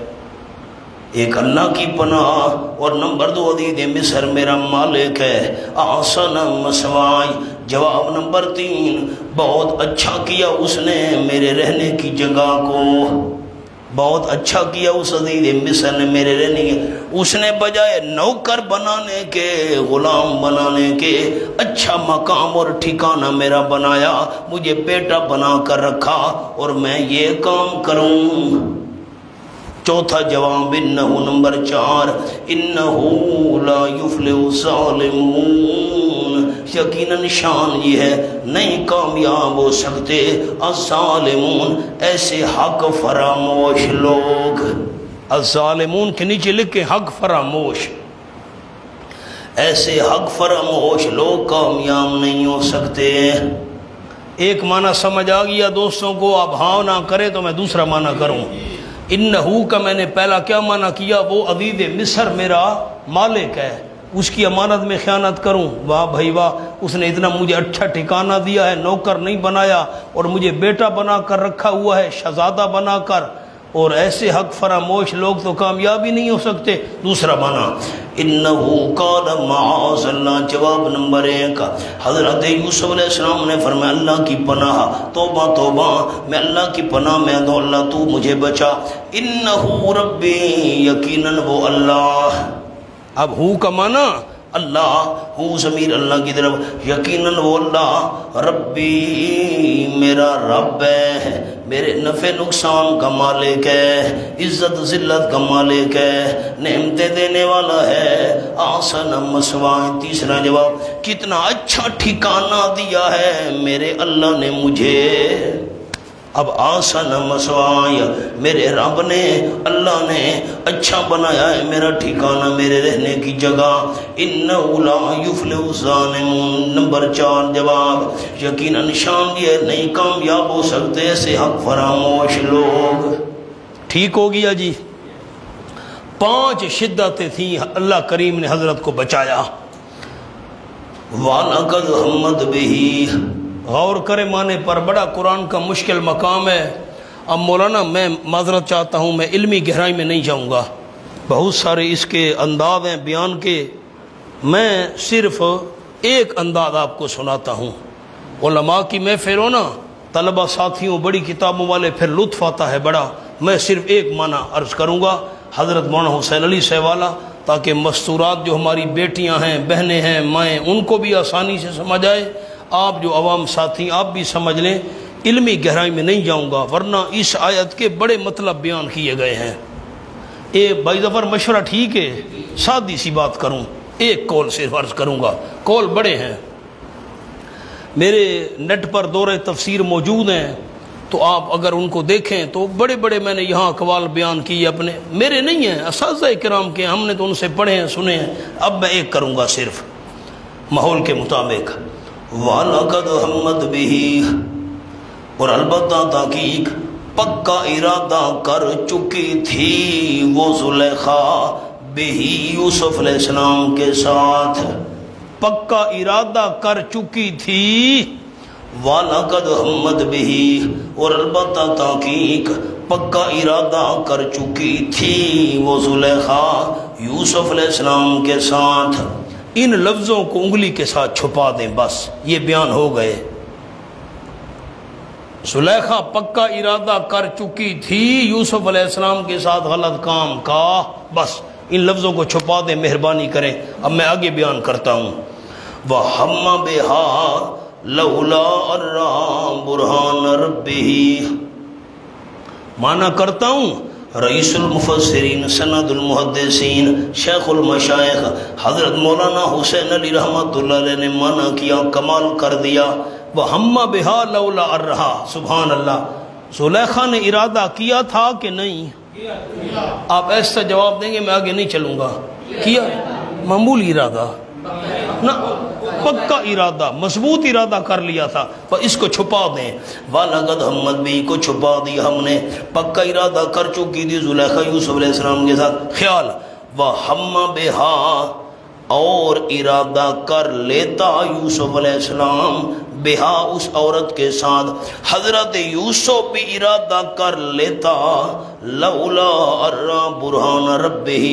ایک اللہ کی پناہ، اور نمبر 2 عزیز مصر میرا مالک ہے، آسن مسوائی، جواب نمبر 3، بہت اچھا کیا اس نے میرے رہنے کی جگہ کو، بہت اچھا کیا اس عزیز مصر نے میرے رہنے کی، اس نے بجائے نوکر بنانے کے، غلام بنانے کے، اچھا مقام اور ٹھکانہ میرا بنایا، مجھے بیٹا بنا کر رکھا اور میں یہ کام کروں۔ چوتھا جواب انہو نمبر 4، انہو لا یفلح الظالمون، یقیناً شان یہ ہے نہیں کامیاب ہو سکتے الظالمون، ایسے حق فراموش لوگ۔ الظالمون کے نیچے لکھیں حق فراموش، ایسے حق فراموش لوگ کامیاب نہیں ہو سکتے۔ ایک معنی سمجھ آ گیا دوستوں کو؟ اب ہاں نہ کرے تو میں دوسرا معنی کروں۔ انہو کا میں نے پہلا کیا معنی کیا؟ وہ عزیز مصر میرا مالک ہے، اس کی امانت میں خیانت کروں؟ واہ بھائی واہ، اس نے اتنا مجھے اچھا ٹھکانہ دیا ہے، نوکر نہیں بنایا اور مجھے بیٹا بنا کر رکھا ہوا ہے، شہزادہ بنا کر، اور ایسے حق فراموش لوگ تو کامیاب ہی نہیں ہو سکتے۔ دوسرا معنی انہو قال معاذ اللہ، جواب نمبر 1، حضرت یوسف علیہ السلام نے فرمایا اللہ کی پناہ، توبہ توبہ، میں اللہ کی پناہ میں دو، اللہ تو مجھے بچا۔ انہو ربی، یقیناً وہ اللہ، اب ہو کا معنی اللہ، ہو ضمیر اللہ کی طرف، یقیناً وہ اللہ ربی میرا رب ہے، میرے نفع نقصان کا مالک ہے، عزت ذلت کا مالک ہے، نعمتیں دینے والا ہے، آسن مسوائیں۔ تیسرا جواب، کتنا اچھا ٹھکانہ دیا ہے میرے اللہ نے مجھے، اب آسن مسوائیں، میرے رب نے، اللہ نے اچھا بنایا ہے میرا ٹھکانہ، میرے رہنے کی جگہ۔ انہو لا یفلح الظالمون، نمبر 4 جواب، یقیناً شان یہ نہیں کامیاب ہو سکتے ایسے حق فراموش لوگ۔ ٹھیک ہو گیا جی؟ 5 شدتیں تھیں، اللہ کریم نے حضرت کو بچایا۔ وَلَقَدْ هَمَّتْ بِهِ، غور کرے معنی پر، بڑا قرآن کا مشکل مقام ہے۔ اب مولانا میں معذرت چاہتا ہوں، میں علمی گہرائی میں نہیں جاؤں گا، بہت سارے اس کے انداز ہیں بیان کے، میں صرف ایک انداز آپ کو سناتا ہوں۔ علماء کی محفل ہو نا، طلبہ ساتھیوں، بڑی کتابوں والے، پھر لطف آتا ہے بڑا، میں صرف ایک معنی عرض کروں گا حضرت مولانا حسین علی صاحب والا، تاکہ مستورات جو ہماری بیٹیاں ہیں، بہنیں ہیں، مائیں، ان کو بھی آسانی سے سمجھ آئے، آپ جو عوام ساتھی آپ بھی سمجھ لیں۔ علمی گہرائی میں نہیں جاؤں گا، ورنہ اس آیت کے بڑے مطلب بیان کیے گئے ہیں۔ بھائی ظفر مشورہ ٹھیک ہے، سادی سی بات کروں، ایک کول صرف عرض کروں گا، کول بڑے ہیں، میرے نیٹ پر دورہ تفسیر موجود ہیں، تو آپ اگر ان کو دیکھیں تو بڑے بڑے میں نے یہاں اقوال بیان کیے اپنے، میرے نہیں ہیں، اساتذہ کرام کے، ہم نے تو ان سے پڑھے ہیں، سنے ہیں۔ اب میں ایک کروں گا صرف ماحول کے مطابق۔ وَلَقَدْ هَمَّتْ بِهِ، اور البتہ تحقیق پکا ارادہ کر چکی تھی وہ زلیخا بِهِ، یوسف علیہ السلام کے ساتھ، پکا ارادہ کر چکی تھی۔ وَلَقَدْ هَمَّتْ بِهِ، اور البتہ تحقیق پکا ارادہ کر چکی تھی وہ زلیخا یوسف علیہ السلام کے ساتھ۔ ان لفظوں کو انگلی کے ساتھ چھپا دیں، بس یہ بیان ہو گئے۔ زلیخا پکا ارادہ کر چکی تھی یوسف علیہ السلام کے ساتھ غلط کام کا، بس ان لفظوں کو چھپا دیں، مہربانی کریں۔ اب میں آگے بیان کرتا ہوں۔ وَهَمَّ بِهَا لَوْلَا أَن رَأَىٰ بُرْهَانَ رَبِّهِ، معنی کرتا ہوں، رئیس المفسرین، سند المحدثین، شیخ المشائخ حضرت مولانا حسین علی رحمۃ اللہ علیہ نے معنی کیا، کمال کر دیا۔ وَهَمَّ بِهَا لَوْلَا أَن رَأَىٰ، سبحان اللہ، زلیخا نے ارادہ کیا تھا کہ نہیں؟ آپ ایسا جواب دیں گے میں آگے نہیں چلوں گا۔ کیا معمولی ارادہ نہ، پکا ارادہ، مضبوط ارادہ کر لیا تھا، پر اس کو چھپا دیں۔ وَلَقَدْ هَمَّتْ بِهِ، کو چھپا دیا ہم نے، پکا ارادہ کر چکی تھی زلیخا یوسف علیہ السلام کے ساتھ۔ خیال، وَهَمَّ بِهَا، اور ارادہ کر لیتا یوسف علیہ السلام، بہا اس عورت کے ساتھ حضرت یوسف بھی ارادہ کر لیتا لولا ارا برہان ربہ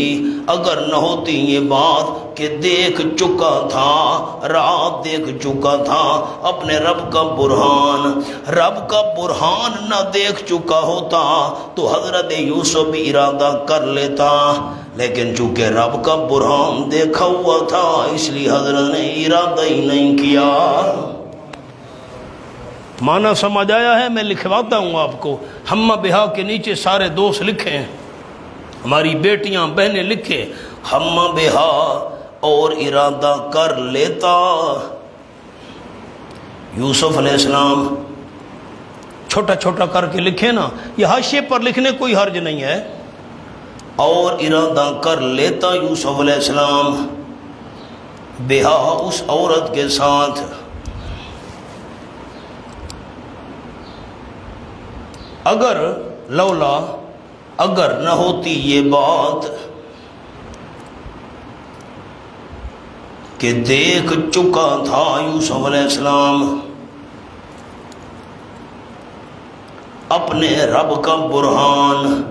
اگر نہ ہوتی یہ بات کہ دیکھ چکا تھا رات دیکھ چکا تھا اپنے رب کا برہان نہ دیکھ چکا ہوتا تو حضرت یوسف بھی ارادہ کر لیتا لیکن چونکہ رب کا برہان دیکھا ہوا تھا اس لیے حضرت نے ارادہ ہی نہیں کیا۔ معنی سمجھ آیا ہے؟ میں لکھواتا ہوں آپ کو، ہمہ بہا کے نیچے سارے دوست لکھیں، ہماری بیٹیاں بہنیں لکھیں ہمہ بہا اور ارادہ کر لیتا یوسف علیہ السلام، چھوٹا چھوٹا کر کے لکھیں نا، یہ حاشیے پر لکھنے کوئی حرج نہیں ہے، اور ارادہ کر لیتا یوسف علیہ السلام بہا اس عورت کے ساتھ اگر لولا اگر نہ ہوتی یہ بات کہ دیکھ چکا تھا یوسف علیہ السلام اپنے رب کا برہان۔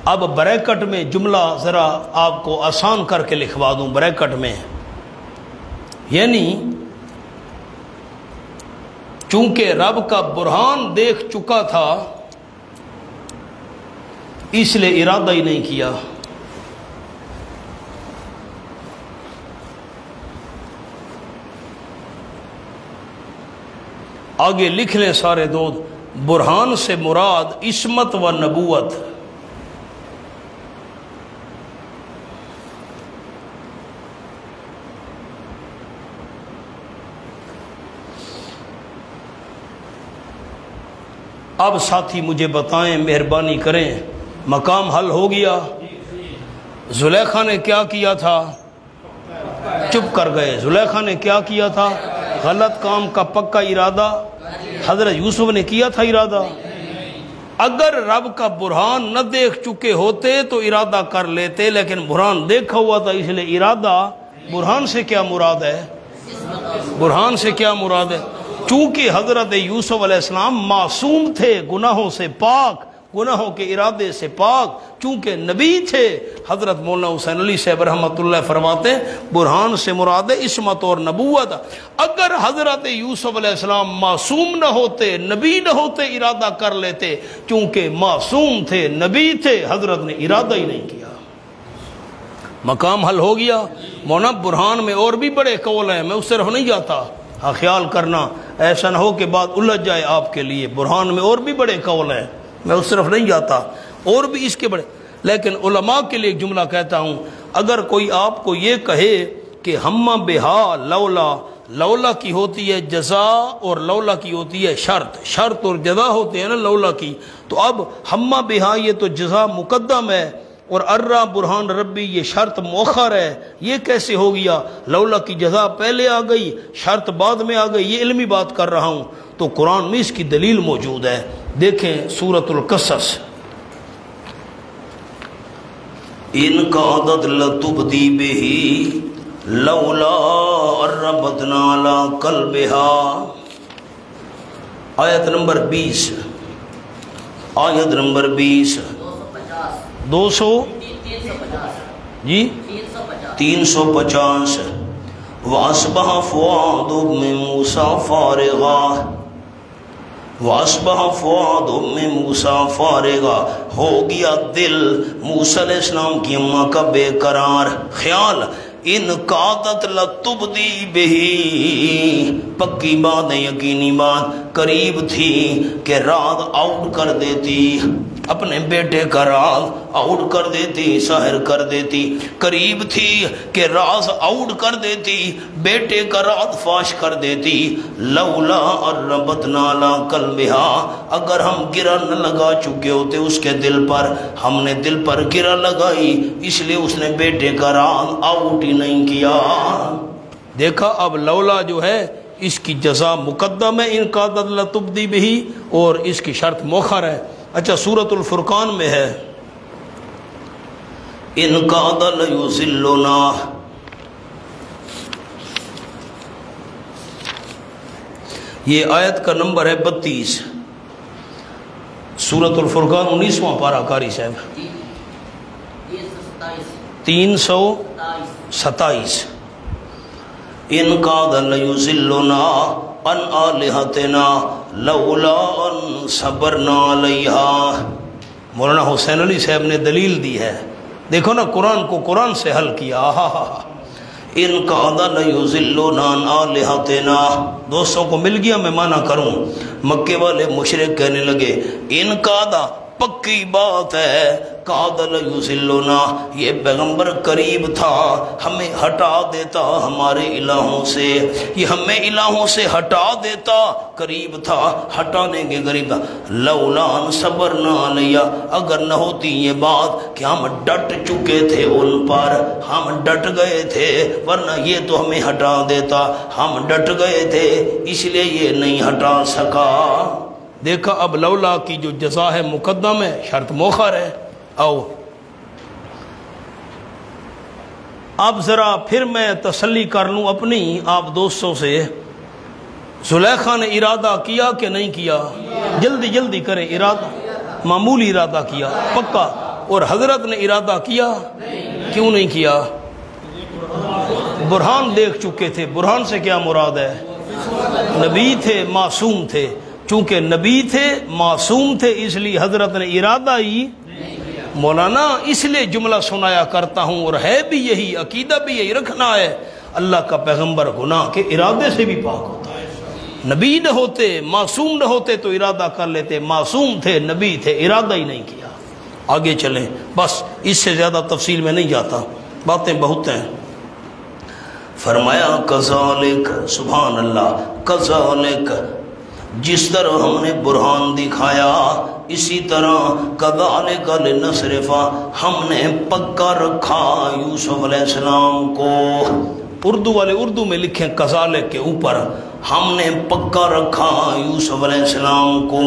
اب بریکٹ میں جملہ ذرا آپ کو آسان کر کے لکھوا دوں، بریکٹ میں یعنی چونکہ رب کا برہان دیکھ چکا تھا اس لیے ارادہ ہی نہیں کیا۔ آگے لکھ لیں سارے دوست، برہان سے مراد عصمت و نبوت۔ اب ساتھی مجھے بتائیں، مہربانی کریں، مقام حل ہو گیا؟ زلیخا نے کیا کیا تھا؟ چپ کر گئے۔ زلیخا نے کیا کیا تھا؟ غلط کام کا پکا ارادہ۔ حضرت یوسف نے کیا تھا ارادہ؟ اگر رب کا برہان نہ دیکھ چکے ہوتے تو ارادہ کر لیتے، لیکن برہان دیکھا ہوا تھا اس لیے ارادہ۔ برہان سے کیا مراد ہے؟ برہان سے کیا مراد ہے؟ چونکہ حضرت یوسف علیہ السلام معصوم تھے، گناہوں سے پاک، گناہوں کے ارادے سے پاک، چونکہ نبی تھے۔ حضرت مولانا حسین علی صاحب رحمۃ اللہ فرماتے ہیں برہان سے مراد ہے عصمت اور نبوت۔ اگر حضرت یوسف علیہ السلام معصوم نہ ہوتے، نبی نہ ہوتے، ارادہ کر لیتے، چونکہ معصوم تھے، نبی تھے، حضرت نے ارادہ ہی نہیں کیا۔ مقام حل ہو گیا؟ مولانا برہان میں اور بھی بڑے قول ہیں، میں اس طرف نہیں جاتا، ہاں خیال کرنا ایسا نہ ہو کہ بات الجھ جائے آپ کے لیے۔ برہان میں اور بھی بڑے قول ہیں، میں اس طرف نہیں جاتا، اور بھی اس کے بڑے، لیکن علماء کے لیے ایک جملہ کہتا ہوں، اگر کوئی آپ کو یہ کہے کہ ہمہ بہا لولا، لولا کی ہوتی ہے جزا اور لولا کی ہوتی ہے شرط، شرط اور جزا ہوتے ہیں نا لولا کی، تو اب ہمہ بہا یہ تو جزا مقدم ہے اور ارا برہان ربی یہ شرط مؤخر ہے، یہ کیسے ہو گیا؟ لولا کی جزا پہلے آ گئی، شرط بعد میں آ گئی، یہ علمی بات کر رہا ہوں، تو قرآن میں اس کی دلیل موجود ہے۔ دیکھیں سورۃ القصص، ان کادت لتبدی بہ لولا ربطنا علی قلبہا، آیت نمبر 20، آیت نمبر 20، 200 جی 350 وَأَصْبَحَ فُؤَادُ مِن مُوسَىٰ فَارِغًا، وَأَصْبَحَ فُؤَادُ مِن مُوسَىٰ فَارِغًا، ہو گیا دل موسیٰ علیہ السلام کی اماں کا بے قرار، خیال ان قادت لتبدی بہی، پکی بات ہے، یقینی بات، قریب تھی کہ راز آؤٹ کر دیتی، اپنے بیٹے کا راز آؤٹ کر دیتی، ظاہر کر دیتی، قریب تھی کہ راز آؤٹ کر دیتی، بیٹے کا راز فاش کر دیتی۔ لولا ربطنا علی قلبہا، اگر ہم گرہ نہ لگا چکے ہوتے اس کے دل پر، ہم نے دل پر گرہ لگائی، اس لیے اس نے بیٹے کا راز آؤٹ ہی نہیں کیا۔ دیکھا اب لولا جو ہے اس کی جزا مقدم ہے، ان قادت لتبدی بہی، اور اس کی شرط مؤخر ہے۔ اچھا سورۃ الفرقان میں ہے ان قاد لیضلنا، یہ آیت کا نمبر ہے 32، سورۃ الفرقان 19واں پارہ قاری صاحب 327۔ ان قاد لیضلنا عن آلہتنا لولا ان صبرنا علیہا۔ مولانا حسین علی صاحب نے دلیل دی ہے، دیکھو نا قرآن کو قرآن سے حل کیا۔ ان قاد لیضلنا عن آلہتنا، دوستوں کو مل گیا میں معنی کروں۔ مکے والے مشرک کہنے لگے ان قادہ پکی بات ہے، قاد لیضلنا، یہ پیغمبر قریب تھا ہمیں ہٹا دیتا ہمارے الہوں سے، یہ ہمیں الہوں سے ہٹا دیتا، قریب تھا ہٹانے کے قریب تھا۔ لولا ان صبرنا علیہ، اگر نہ ہوتی یہ بات کہ ہم ڈٹ چکے تھے ان پر، ہم ڈٹ گئے تھے، ورنہ یہ تو ہمیں ہٹا دیتا، ہم ڈٹ گئے تھے اس لیے یہ نہیں ہٹا سکا۔ دیکھا اب لولا کی جو جزا ہے مقدم ہے، شرط مؤخر ہے۔ آؤ اب ذرا پھر میں تسلی کر لوں اپنی آپ دوستوں سے، زلیخا نے ارادہ کیا کہ نہیں کیا؟ جلدی جلدی کریں، ارادہ معمولی ارادہ کیا پکا، اور حضرت نے ارادہ کیا کیوں نہیں کیا؟ برہان دیکھ چکے تھے۔ برہان سے کیا مراد ہے؟ نبی تھے، معصوم تھے، چونکہ نبی تھے معصوم تھے اس لیے حضرت نے ارادہ ہی۔ مولانا اس لیے جملہ سنایا کرتا ہوں، اور ہے بھی یہی، عقیدہ بھی یہی رکھنا ہے، اللہ کا پیغمبر گناہ کے ارادے سے بھی پاک ہوتا ہے۔ نبی نہ ہوتے، معصوم نہ ہوتے تو ارادہ کر لیتے، معصوم تھے، نبی تھے، ارادہ ہی نہیں کیا۔ آگے چلیں، بس اس سے زیادہ تفصیل میں نہیں جاتا، باتیں بہت ہیں۔ فرمایا کذالک، سبحان اللہ، کذالک، جس طرح ہم نے برہان دکھایا اسی طرح کذالک لنصرف، ہم نے پکا رکھا یوسف علیہ السلام کو۔ اردو والے اردو میں لکھیں کذالک کے اوپر، ہم نے پکا رکھا یوسف علیہ السلام کو۔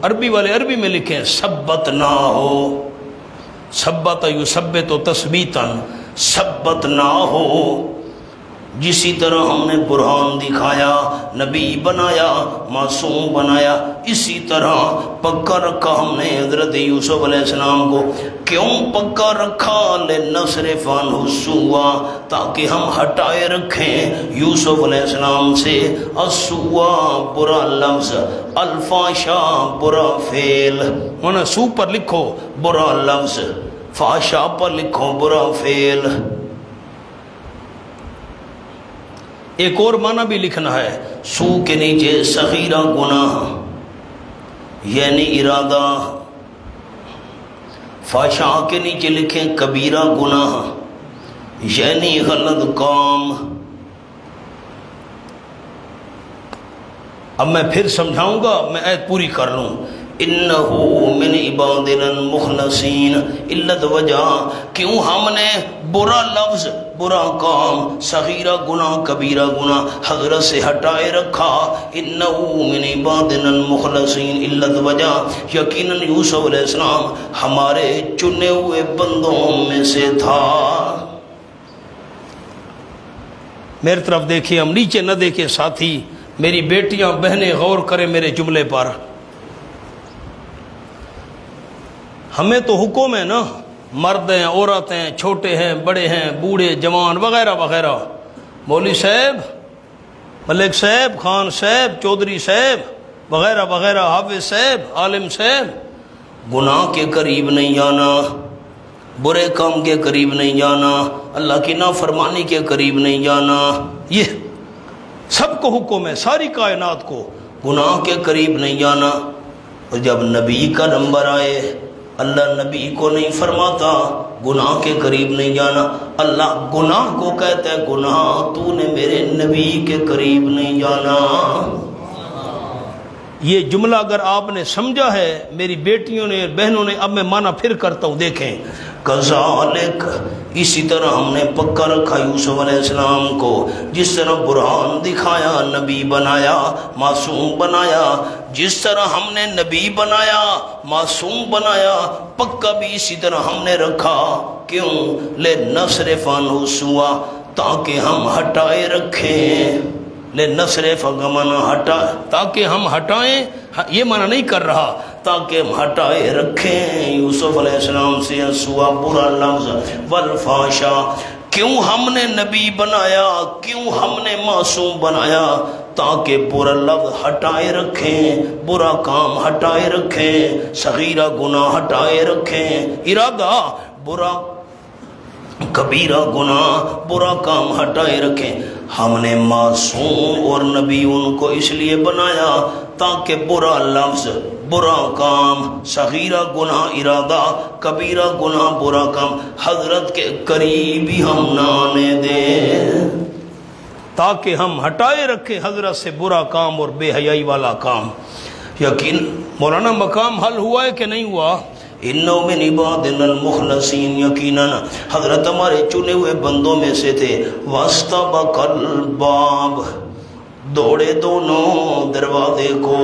عربی والے عربی میں لکھیں ثبت نہ ہو، ثبت یثبت تثبیتا، ثبت نہ ہو، جسی طرح ہم نے برہان دکھایا، نبی بنایا، معصوم بنایا، اسی طرح پکا رکھا ہم نے حضرت یوسف علیہ السلام کو۔ کیوں پکا رکھا؟ لنصرف عنہ السوء، تاکہ ہم ہٹائے رکھیں یوسف علیہ السلام سے السوء، برا لفظ، الفاشا، برا فعل، ہونا سو پر لکھو برا لفظ، فاشا پر لکھو برا فعل۔ ایک اور معنی بھی لکھنا ہے، سو کے نیچے صغیرہ گناہ یعنی ارادہ، فاشا کے نیچے لکھیں کبیرہ گناہ یعنی غلط کام۔ اب میں پھر سمجھاؤں گا، میں آیت پوری کر لوں۔ انہو من عبادنا المخلصین، علت وجہ کیوں ہم نے برا لفظ، برا کام، صغیرہ گناہ، کبیرہ گناہ حضرت سے ہٹائے رکھا۔ انہو من عبادنا المخلصین، علت وجہ یقیناً یوسف علیہ السلام ہمارے چنے ہوئے بندوں میں سے تھا۔ میری طرف دیکھیں، ہم نیچے نہ دیکھیں ساتھی، میری بیٹیاں بہنیں غور کریں میرے جملے پر۔ ہمیں تو حکم ہے نا، مرد ہیں، عورت ہیں، چھوٹے ہیں، بڑے ہیں، بوڑھے، جوان وغیرہ وغیرہ، مولوی صاحب، ملک صاحب، خان صاحب، چودھری صاحب وغیرہ وغیرہ، حافظ صاحب، عالم صاحب، گناہ کے قریب نہیں جانا، برے کام کے قریب نہیں جانا، اللہ کی نافرمانی کے قریب نہیں جانا، یہ سب کو حکم ہے، ساری کائنات کو گناہ کے قریب نہیں جانا۔ اور جب نبی کا نمبر آئے، اللہ نبی کو نہیں فرماتا گناہ کے قریب نہیں جانا، اللہ گناہ کو کہتا ہے گناہ تو نے میرے نبی کے قریب نہیں جانا۔ یہ جملہ اگر آپ نے سمجھا ہے، میری بیٹیوں نے، بہنوں نے، اب میں معنی پھر کرتا ہوں، دیکھیں کذالک، اسی طرح ہم نے پکا رکھا یوسف علیہ السلام کو، جس طرح برہان دکھایا، نبی بنایا، معصوم بنایا، جس طرح ہم نے نبی بنایا، معصوم بنایا، پکا بھی اسی طرح ہم نے رکھا۔ کیوں؟ لنصرف عنہ السوء، تاکہ ہم ہٹائے رکھیں لنصرف غمنا ہٹا، تاکہ ہم ہٹائیں، یہ معنی نہیں کر رہا تاکہ ہم ہٹائے رکھیں یوسف علیہ السلام سے سوا برا لفظ والفاشا۔ کیوں ہم نے نبی بنایا، کیوں ہم نے معصوم بنایا؟ تاکہ برا لفظ ہٹائے رکھیں، برا کام ہٹائے رکھیں، صغیرہ گناہ ہٹائے رکھیں، ارادہ برا کبیرہ گناہ برا کام ہٹائے رکھیں۔ ہم نے معصوم اور نبی ان کو اس لیے بنایا تاکہ برا لفظ، برا کام، صغیرہ گناہ ارادہ، کبیرہ گناہ برا کام حضرت کے قریب ہی ہم نہ آنے دیں، تاکہ ہم ہٹائے رکھیں حضرت سے برا کام اور بے حیائی والا کام۔ یقین مولانا مقام حل ہوا ہے کہ نہیں ہوا؟ انہو من عبادنا المخلصین، یقیناً حضرت ہمارے چنے ہوئے بندوں میں سے تھے۔ واستبق الباب، دوڑے دونوں دروازے کو،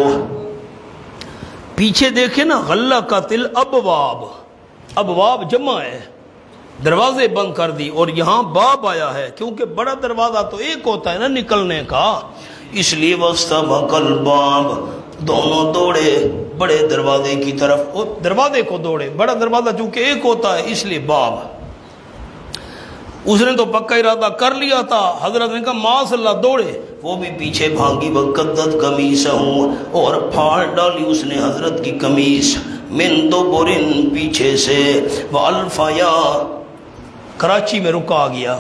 پیچھے دیکھیں نا، غلقت الابواب، ابواب جمع ہے، دروازے بند کر دی، اور یہاں باب آیا ہے کیونکہ بڑا دروازہ تو ایک ہوتا ہے نا نکلنے کا، اس لیے واستبق الباب، دونوں دوڑے بڑے دروازے کی طرف، اور دروازے کو دوڑے، بڑا دروازہ چونکہ ایک ہوتا ہے اس لیے باب۔ اس نے تو پکا ارادہ کر لیا تھا، حضرت نے کہا معاذ اللہ، دوڑے، وہ بھی پیچھے بھاگی، وقدت قمیصہ، اور پھاڑ ڈالی اس نے حضرت کی قمیص، من دبرن، پیچھے سے، والفیا، کراچی میں رکا آ گیا،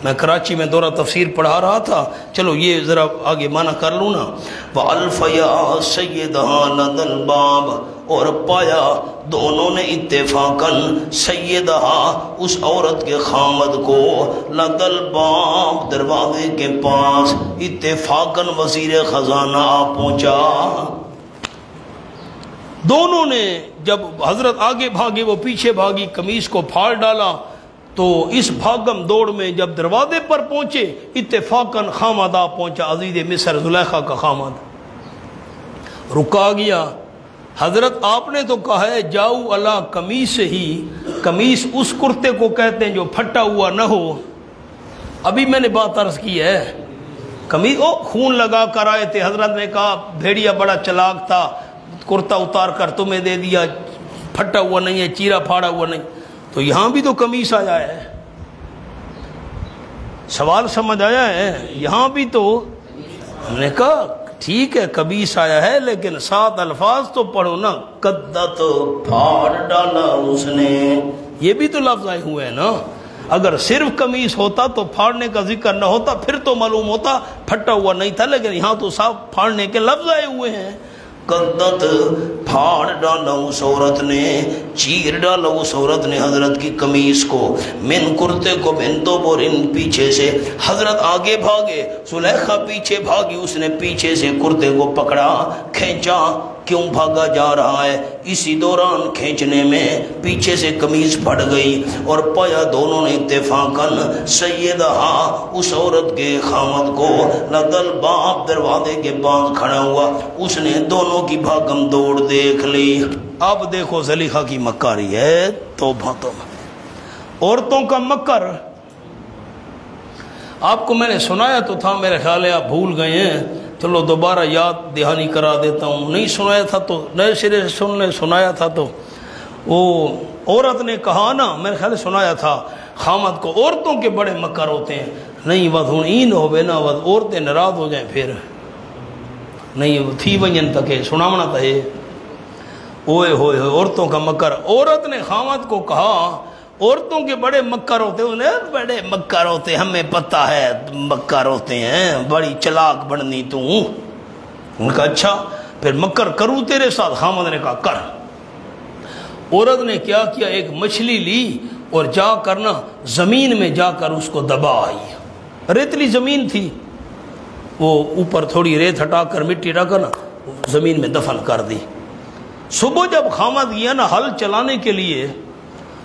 میں کراچی میں دورہ تفسیر پڑھا رہا تھا، چلو یہ ذرا آگے معنی کر لوں نا۔ وَأَلْفَيَا سَيِّدَهَا لَدَى الْبَابِ، اور پایا دونوں نے اتفاقاً سیدہا، اس عورت کے خامد کو، لَدَى الْبَابِ، دروازے کے پاس، اتفاقاً وزیر خزانہ آ پہنچا۔ دونوں نے جب حضرت آگے بھاگے وہ پیچھے بھاگی، قمیص کو پھاڑ ڈالا، تو اس بھاگم دوڑ میں جب دروازے پر پہنچے اتفاقاً خامد آ پہنچا، عزیز مصر زلیخا کا خامد رکا گیا۔ حضرت آپ نے تو کہا ہے جاؤ اللہ قمیص ہی، قمیص اس کرتے کو کہتے ہیں جو پھٹا ہوا نہ ہو، ابھی میں نے بات عرض کی ہے، قمیص خون لگا کر آئے تھے، حضرت نے کہا بھیڑیا بڑا چلاک تھا، کرتا اتار کر تمہیں دے دیا، پھٹا ہوا نہیں ہے، چیرا پھاڑا ہوا نہیں، تو یہاں بھی تو قمیص آیا ہے، سوال سمجھ آیا ہے؟ یہاں بھی تو ہم نے کہا ٹھیک ہے قمیص آیا ہے، لیکن سات الفاظ تو پڑھو نا، قدت، پھاڑ ڈالا اس نے، یہ بھی تو لفظ آئے ہوئے ہیں نا۔ اگر صرف قمیص ہوتا تو پھاڑنے کا ذکر نہ ہوتا، پھر تو معلوم ہوتا پھٹا ہوا نہیں تھا، لیکن یہاں تو صاف پھاڑنے کے لفظ آئے ہوئے ہیں۔ قدت، پھاڑ ڈالا اس عورت نے، چیر ڈالا اس عورت نے حضرت کی قمیص کو، من کرتے کو، من دبرن، پیچھے سے، حضرت آگے بھاگے، زلیخا پیچھے بھاگی، اس نے پیچھے سے کرتے کو پکڑا، کھینچا، کیوں بھاگا جا رہا ہے؟ اسی دوران کھینچنے میں پیچھے سے قمیص پھٹ گئی، اور پایا دونوں نے اتفاقاً سیدہا، اس عورت کے خامد کو، لدل باب، دروازے کے پاس کھڑا ہوا، اس نے دونوں کی بھاگم دوڑ دیکھ لی۔ اب دیکھو زلیخا کی مکاری ہے، توبہ عورتوں کا مکر۔ آپ کو میں نے سنایا تو تھا، میرے خیال ہے آپ بھول گئے ہیں، چلو دوبارہ یاد دہانی کرا دیتا ہوں، نہیں سنایا تھا تو نئے سرے سے سنایا تھا تو وہ عورت نے کہا نا، میرے خیال سنایا تھا خامد کو، عورتوں کے بڑے مکر ہوتے ہیں، نہیں ود ہوں این ہوئے نا، ود عورتیں ناراض ہو جائیں، پھر نہیں تھی ونجن تک سنامنا تھا یہ، اوئے ہوئے عورتوں کا مکر۔ عورت نے خامد کو کہا عورتوں کے بڑے مکر ہوتے ہیں، بڑے مکر ہوتے ہیں، ہمیں پتہ ہے مکر ہوتے ہیں، بڑی چلاک بننی تو، ان کا اچھا پھر مکر کروں تیرے ساتھ؟ خامد نے کہا کر۔ عورت نے کیا کیا، ایک مچھلی لی اور جا کر نا زمین میں جا کر اس کو دبا آئی، ریتلی زمین تھی، وہ اوپر تھوڑی ریت ہٹا کر مٹی ہٹا کر نا زمین میں دفن کر دی۔ صبح جب خامد گیا نا ہل چلانے کے لیے،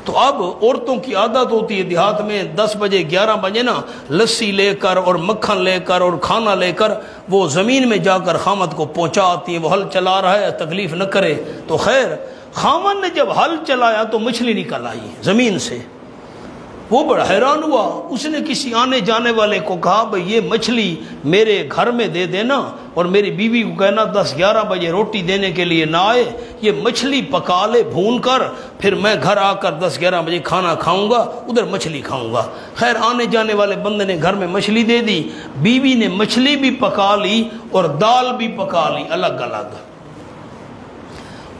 تو اب عورتوں کی عادت ہوتی ہے دیہات میں 10 بجے 11 بجے نا لسی لے کر اور مکھن لے کر اور کھانا لے کر وہ زمین میں جا کر خامد کو پہنچا آتی ہیں، وہ ہل چلا رہا ہے تکلیف نہ کرے۔ تو خیر خامد نے جب ہل چلایا تو مچھلی نکل آئی زمین سے، وہ بڑا حیران ہوا. اس نے کسی آنے جانے والے کو کہا بھئی یہ مچھلی میرے گھر میں دے دینا اور میری بیوی کو کہنا 10-11 بجے روٹی دینے کے لیے نہ آئے, یہ مچھلی پکا لے بھون کر, پھر میں گھر آ کر 10-11 بجے کھانا کھاؤں گا, ادھر مچھلی کھاؤں گا. خیر آنے جانے والے بندے نے گھر میں مچھلی دے دی. بیوی نے مچھلی بھی پکا لی اور دال بھی پکا لی الگ الگ.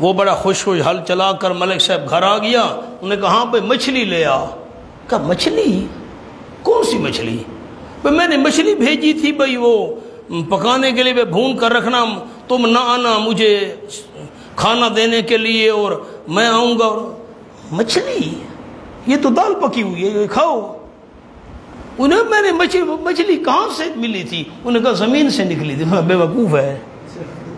وہ بڑا خوش حال چلا کر ملک صاحب گھر آ گیا. انہوں نے کہا ہاں بھائی مچھلی لے آ. کہا مچھلی؟ کون سی مچھلی؟ بھائی میں نے مچھلی بھیجی تھی بھائی وہ پکانے کے لیے بھون کر رکھنا, تم نہ آنا مجھے کھانا دینے کے لیے اور میں آؤں گا. مچھلی؟ یہ تو دال پکی ہوئی ہے, کھاؤ. انہیں میں نے مچھلی کہاں سے ملی تھی؟ انہوں نے کہا زمین سے نکلی تھی. بے وقوف ہے,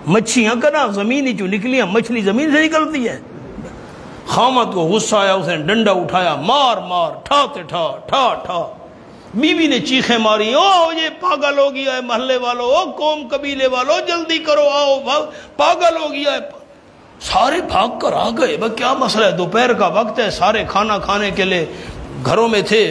مچھلیاں کہنا زمین ہی جو نکلی ہیں, مچھلی زمین سے نکلتی ہے. خامد کو غصہ آیا, اس نے ڈنڈا اٹھایا, مار مار ٹھاتے ٹھا ٹھا ٹھا. بیوی نے چیخیں ماری, او یہ پاگل ہو گیا ہے محلے والوں, او قوم قبیلے والوں جلدی کرو آؤ, پاگل ہو گیا ہے. سارے بھاگ کر آ گئے. بھائی کیا مسئلہ ہے؟ دوپہر کا وقت ہے, سارے کھانا کھانے کے لیے گھروں میں تھے.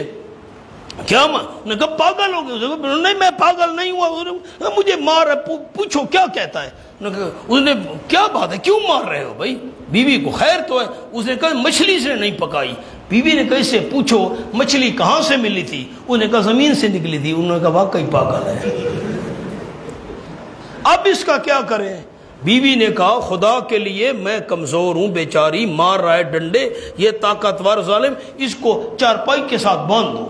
کیا نے کہا پاگل ہو گئے؟ نہیں میں پاگل نہیں ہوا, مجھے مار ہے, پوچھو کیا کہتا ہے. اس نے کیا بات ہے, کیوں مار رہے ہو بھائی بیوی کو؟ خیر تو ہے. اس نے کہا مچھلی سے نہیں پکائی. بیوی نے کہا اس سے پوچھو مچھلی کہاں سے ملی تھی؟ انہوں نے کہا زمین سے نکلی تھی. انہوں نے کہا واقعی پاگل ہے, اب اس کا کیا کریں؟ بیوی نے کہا خدا کے لیے میں کمزور ہوں, بیچاری مار رہا ہے ڈنڈے, یہ طاقتور ظالم, اس کو چارپائی کے ساتھ باندھ دو.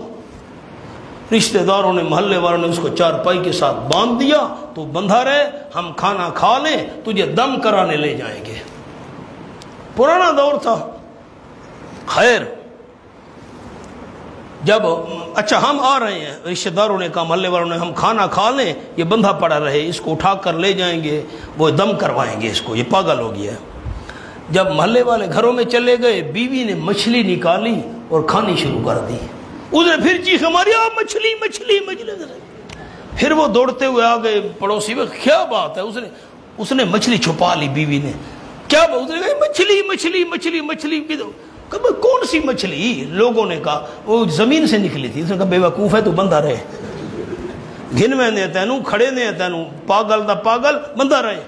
رشتہ داروں نے محلے والوں نے اس کو چارپائی کے ساتھ باندھ دیا. تو بندھا رہے, ہم کھانا کھا لیں, تجھے دم کرانے لے جائیں گے. پرانا دور تھا. خیر جب اچھا ہم آ رہے ہیں, رشتہ داروں نے کہا محلے والوں نے ہم کھانا کھا لیں, یہ بندھا پڑا رہے, اس کو اٹھا کر لے جائیں گے, وہ دم کروائیں گے اس کو, یہ پاگل ہو گیا ہے. جب محلے والے گھروں میں چلے گئے, بیوی نے مچھلی نکالی اور کھانی شروع کر دی. اس نے پھر چیخ ماری, مچھلی مچھلی مچھلی. پھر وہ دوڑتے ہوئے آ گئے پڑوسی میں, کیا بات ہے؟ اس نے مچھلی چھپا لی. بیوی نے کیا بات؟ اس نے کہا مچھلی مچھلی مچھلی مچھلی. کہا کون سی مچھلی؟ لوگوں نے کہا وہ زمین سے نکلی تھی. اس نے کہا بے وقوف ہے تو بندہ رہے, گن میں نے تینوں کھڑے نے تینوں, پاگل دا پاگل, بندہ رہے.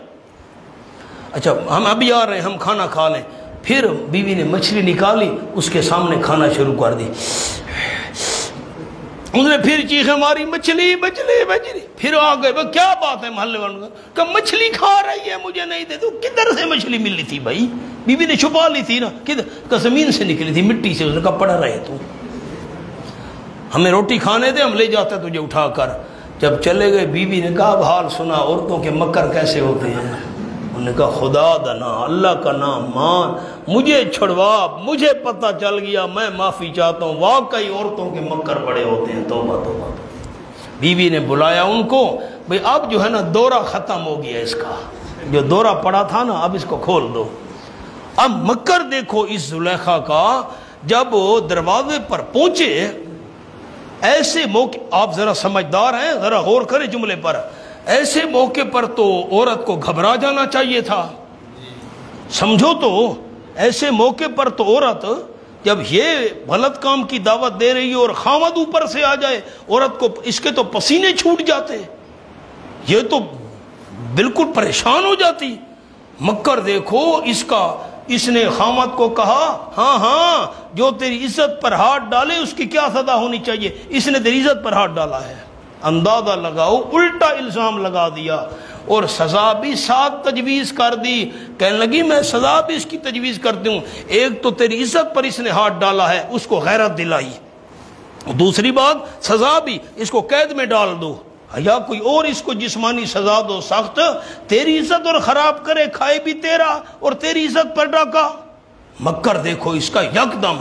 اچھا ہم ابھی آ رہے ہیں, ہم کھانا کھا لیں. پھر بیوی نے مچھلی نکالی, اس کے سامنے کھانا شروع کر دی. اس نے پھر چیخیں ماری, مچھلی مچھلی مچھلی. پھر آ گئے, کیا بات ہے محلے والوں کا؟ مچھلی کھا رہی ہے, مجھے نہیں دے. تو کدھر سے مچھلی ملی تھی بھائی؟ بیوی نے چھپا لی تھی نا. کدھر؟ زمین سے نکلی تھی, مٹی سے. اس نے کہا پڑا رہے تو, ہمیں روٹی کھانے دے, ہم لے جاتے تجھے اٹھا کر. جب چلے گئے, بیوی نے کہا اب حال سنا عورتوں کے مکر کیسے ہوتے ہیں. انہوں نے کہا خدا دا نام, اللہ کا نام مان, مجھے چھڑوا, مجھے پتہ چل گیا, میں معافی چاہتا ہوں, واقعی عورتوں کے مکر بڑے ہوتے ہیں. توبہ توبہ. بیوی نے بلایا ان کو, بھئی اب جو ہے نا دورہ ختم ہو گیا, اس کا جو دورہ پڑا تھا نا اب اس کو کھول دو. اب مکر دیکھو اس زلیخا کا. جب دروازے پر پہنچے, ایسے موقع, آپ ذرا سمجھدار ہیں, ذرا غور کریں جملے پر, ایسے موقع پر تو عورت کو گھبرا جانا چاہیے تھا. سمجھو تو, ایسے موقع پر تو عورت جب یہ غلط کام کی دعوت دے رہی ہے اور خامد اوپر سے آ جائے, عورت کو اس کے تو پسینے چھوٹ جاتے, یہ تو بالکل پریشان ہو جاتی. مکر دیکھو اس کا. اس نے خامد کو کہا ہاں ہاں جو تیری عزت پر ہاتھ ڈالے اس کی کیا سزا ہونی چاہیے. اس نے تیری عزت پر ہاتھ ڈالا ہے, اندازہ لگاؤ, الٹا الزام لگا دیا اور سزا بھی ساتھ تجویز کر دی. کہنے لگی میں سزا بھی اس کی تجویز کرتی ہوں. ایک تو تیری عزت پر اس نے ہاتھ ڈالا ہے, اس کو غیرت دلائی. دوسری بات سزا بھی, اس کو قید میں ڈال دو, یا کوئی اور اس کو جسمانی سزا دو سخت. تیری عزت اور خراب کرے, کھائے بھی تیرا اور تیری عزت پر ڈاکا. مکر دیکھو اس کا یکدم.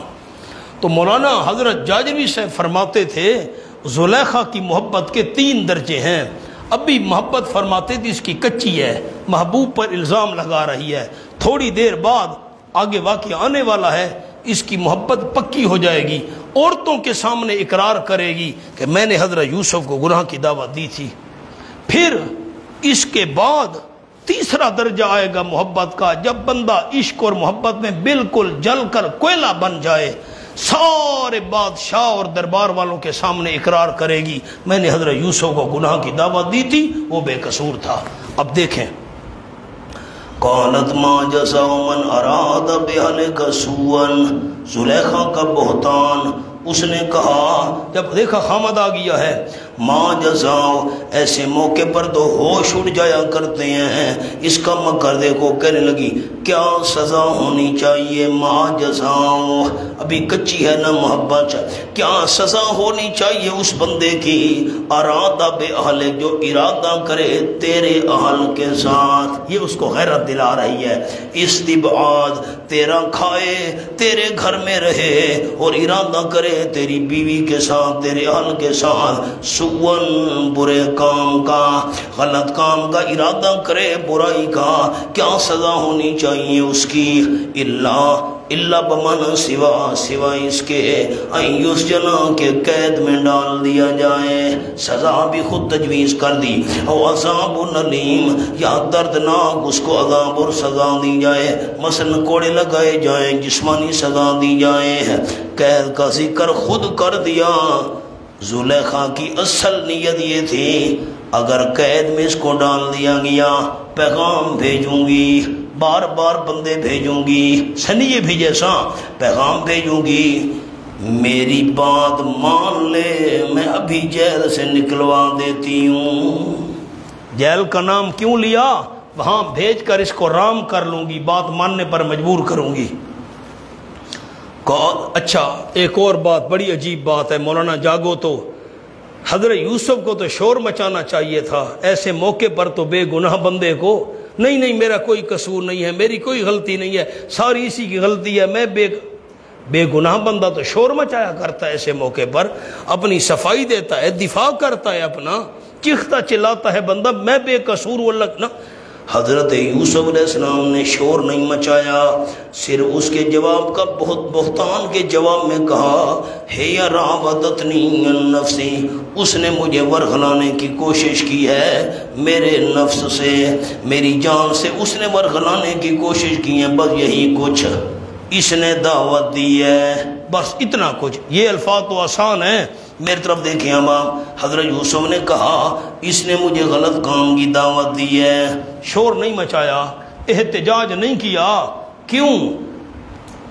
تو مولانا حضرت جاجروی سے فرماتے تھے زلیخا کی محبت کے 3 درجے ہیں. ابھی محبت فرماتے تھے اس کی کچی ہے, محبوب پر الزام لگا رہی ہے. تھوڑی دیر بعد آگے واقعہ آنے والا ہے, اس کی محبت پکی ہو جائے گی, عورتوں کے سامنے اقرار کرے گی کہ میں نے حضرت یوسف کو گناہ کی دعوت دی تھی. پھر اس کے بعد تیسرا درجہ آئے گا محبت کا, جب بندہ عشق اور محبت میں بالکل جل کر کوئلہ بن جائے, سارے بادشاہ اور دربار والوں کے سامنے اقرار کرے گی میں نے حضرت یوسف کو گناہ کی دعوت دی تھی، وہ بے قصور تھا۔ اب دیکھیں، قالت ما جزاء من اراد باہلک سوءا، زلیخا کا بہتان، اس نے کہا جب دیکھا خامد آ گیا ہے، ما جزاؤ، ایسے موقع پر تو ہوش اڑ جایا کرتے ہیں، اس کا مکر دیکھو، کہنے لگی کیا سزا ہونی چاہیے، ما جزاؤ، ابھی کچی ہے نا محبت، کیا سزا ہونی چاہیے اس بندے کی، ارادہ بے اہل، جو ارادہ کرے تیرے اہل کے ساتھ، یہ اس کو غیرت دلا رہی ہے، استبعاد، تیرا کھائے تیرے گھر میں رہے اور ارادہ کرے تیری بیوی کے ساتھ، تیرے اہل کے ساتھ، سوءن، برے کام کا، غلط کام کا ارادہ کرے، برائی کا، کیا سزا ہونی چاہیے اس کی، اللہ بمانا سوا اس کے، ایس جنا کے قید میں ڈال دیا جائے، سزا بھی خود تجویز کر دی، او عذاب العلیم، یا دردناک اس کو عذاب اور سزا دی جائے، مثلا کوڑے لگائے جائیں، جسمانی سزا دی جائے، قید کا ذکر خود کر دیا۔ زلیخا کی اصل نیت یہ تھی اگر قید میں اس کو ڈال دیا گیا، پیغام بھیجوں گی، بار بار بندے بھیجوں گی، سنیے بھی جیسا پیغام بھیجوں گی، میری بات مان لے، میں ابھی جیل سے نکلوا دیتی ہوں۔ جیل کا نام کیوں لیا؟ وہاں بھیج کر اس کو رام کر لوں گی، بات ماننے پر مجبور کروں گی۔ اچھا ایک اور بات، بڑی عجیب بات ہے، مولانا جاگو تو حضرت یوسف کو تو شور مچانا چاہیے تھا، ایسے موقع پر تو بے گناہ بندے کو نہیں میرا کوئی قصور نہیں ہے، میری کوئی غلطی نہیں ہے، ساری اسی کی غلطی ہے، میں بے گناہ بندہ تو شور مچایا کرتا ہے، ایسے موقع پر اپنی صفائی دیتا ہے، دفاع کرتا ہے، اپنا چیختا چلاتا ہے بندہ میں بے قصور واللہ نہ۔ حضرت یوسف علیہ السلام نے شور نہیں مچایا، صرف اس کے جواب کا بہتان کے جواب میں کہا ہے یا راودتنی عن نفسی، اس نے مجھے ورغلانے کی کوشش کی ہے میرے نفس سے، میری جان سے اس نے ورغلانے کی کوشش کی ہے، بس یہی کچھ اس نے دعوت دی ہے، بس اتنا کچھ۔ یہ الفاظ تو آسان ہیں، میری طرف دیکھیں اب آپ، حضرت یوسف نے کہا اس نے مجھے غلط کام کی دعوت دی ہے، شور نہیں مچایا، احتجاج نہیں کیا، کیوں؟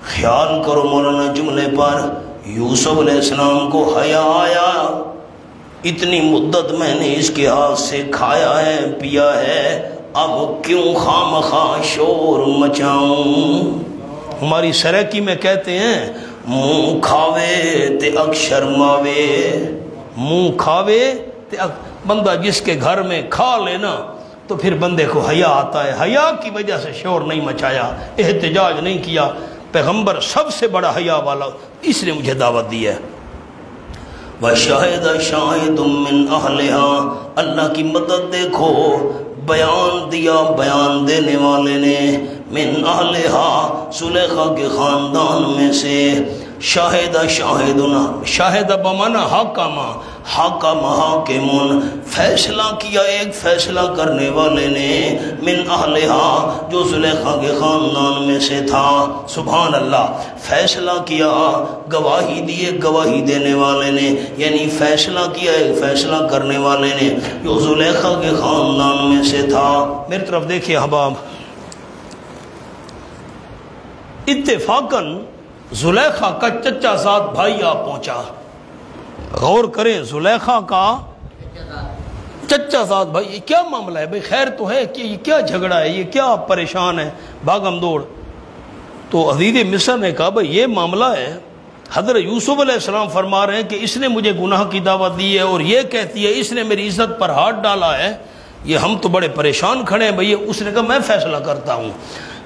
خیال کرو مولانا جملے پر، یوسف علیہ السلام کو حیا آیا، اتنی مدت میں نے اس کے ہاتھ سے کھایا ہے پیا ہے، اب کیوں خامخواہ شور مچاؤں؟ ہماری سرائکی میں کہتے ہیں منہ کھاوے تے اک شرماوے، منہ کھاوے تے بندہ جس کے گھر میں کھا لینا تو پھر بندے کو حیا آتا ہے، حیا کی وجہ سے شور نہیں مچایا، احتجاج نہیں کیا، پیغمبر سب سے بڑا حیا والا، اس نے مجھے دعوت دی ہے۔ وَشَاهِدَ شَاهِدٌ مِّنْ أَهْلِهَا، اللہ کی مدد دیکھو، بیان دیا بیان دینے والے نے، من اہلہا، زلیخا کے خاندان میں سے، شاہدہ شاہدنا، شاہدہ بمانا حاکمہ، حاکم حاکمون، فیصلہ کیا ایک فیصلہ کرنے والے نے، من اہلہا، جو زلیخا کے خاندان میں سے تھا، سبحان اللہ، فیصلہ کیا، گواہی دیے گواہی دینے والے نے، یعنی فیصلہ کیا ایک فیصلہ کرنے والے نے جو زلیخا کے خاندان میں سے تھا۔ میری طرف دیکھیے احباب، اتفاقاً زلیخا کا چچا زاد بھائی آ پہنچا، غور کریں، زلیخا کا چچا زاد بھائی، یہ کیا معاملہ ہے بھائی؟ خیر تو ہے کہ یہ کیا جھگڑا ہے، یہ کیا پریشان ہے، بھاگم دوڑ؟ تو عزیز مصر نے کہا بھائی یہ معاملہ ہے، حضرت یوسف علیہ السلام فرما رہے ہیں کہ اس نے مجھے گناہ کی دعوت دی ہے اور یہ کہتی ہے اس نے میری عزت پر ہاتھ ڈالا ہے، یہ ہم تو بڑے پریشان کھڑے ہیں بھئی۔ اس نے کہا میں فیصلہ کرتا ہوں،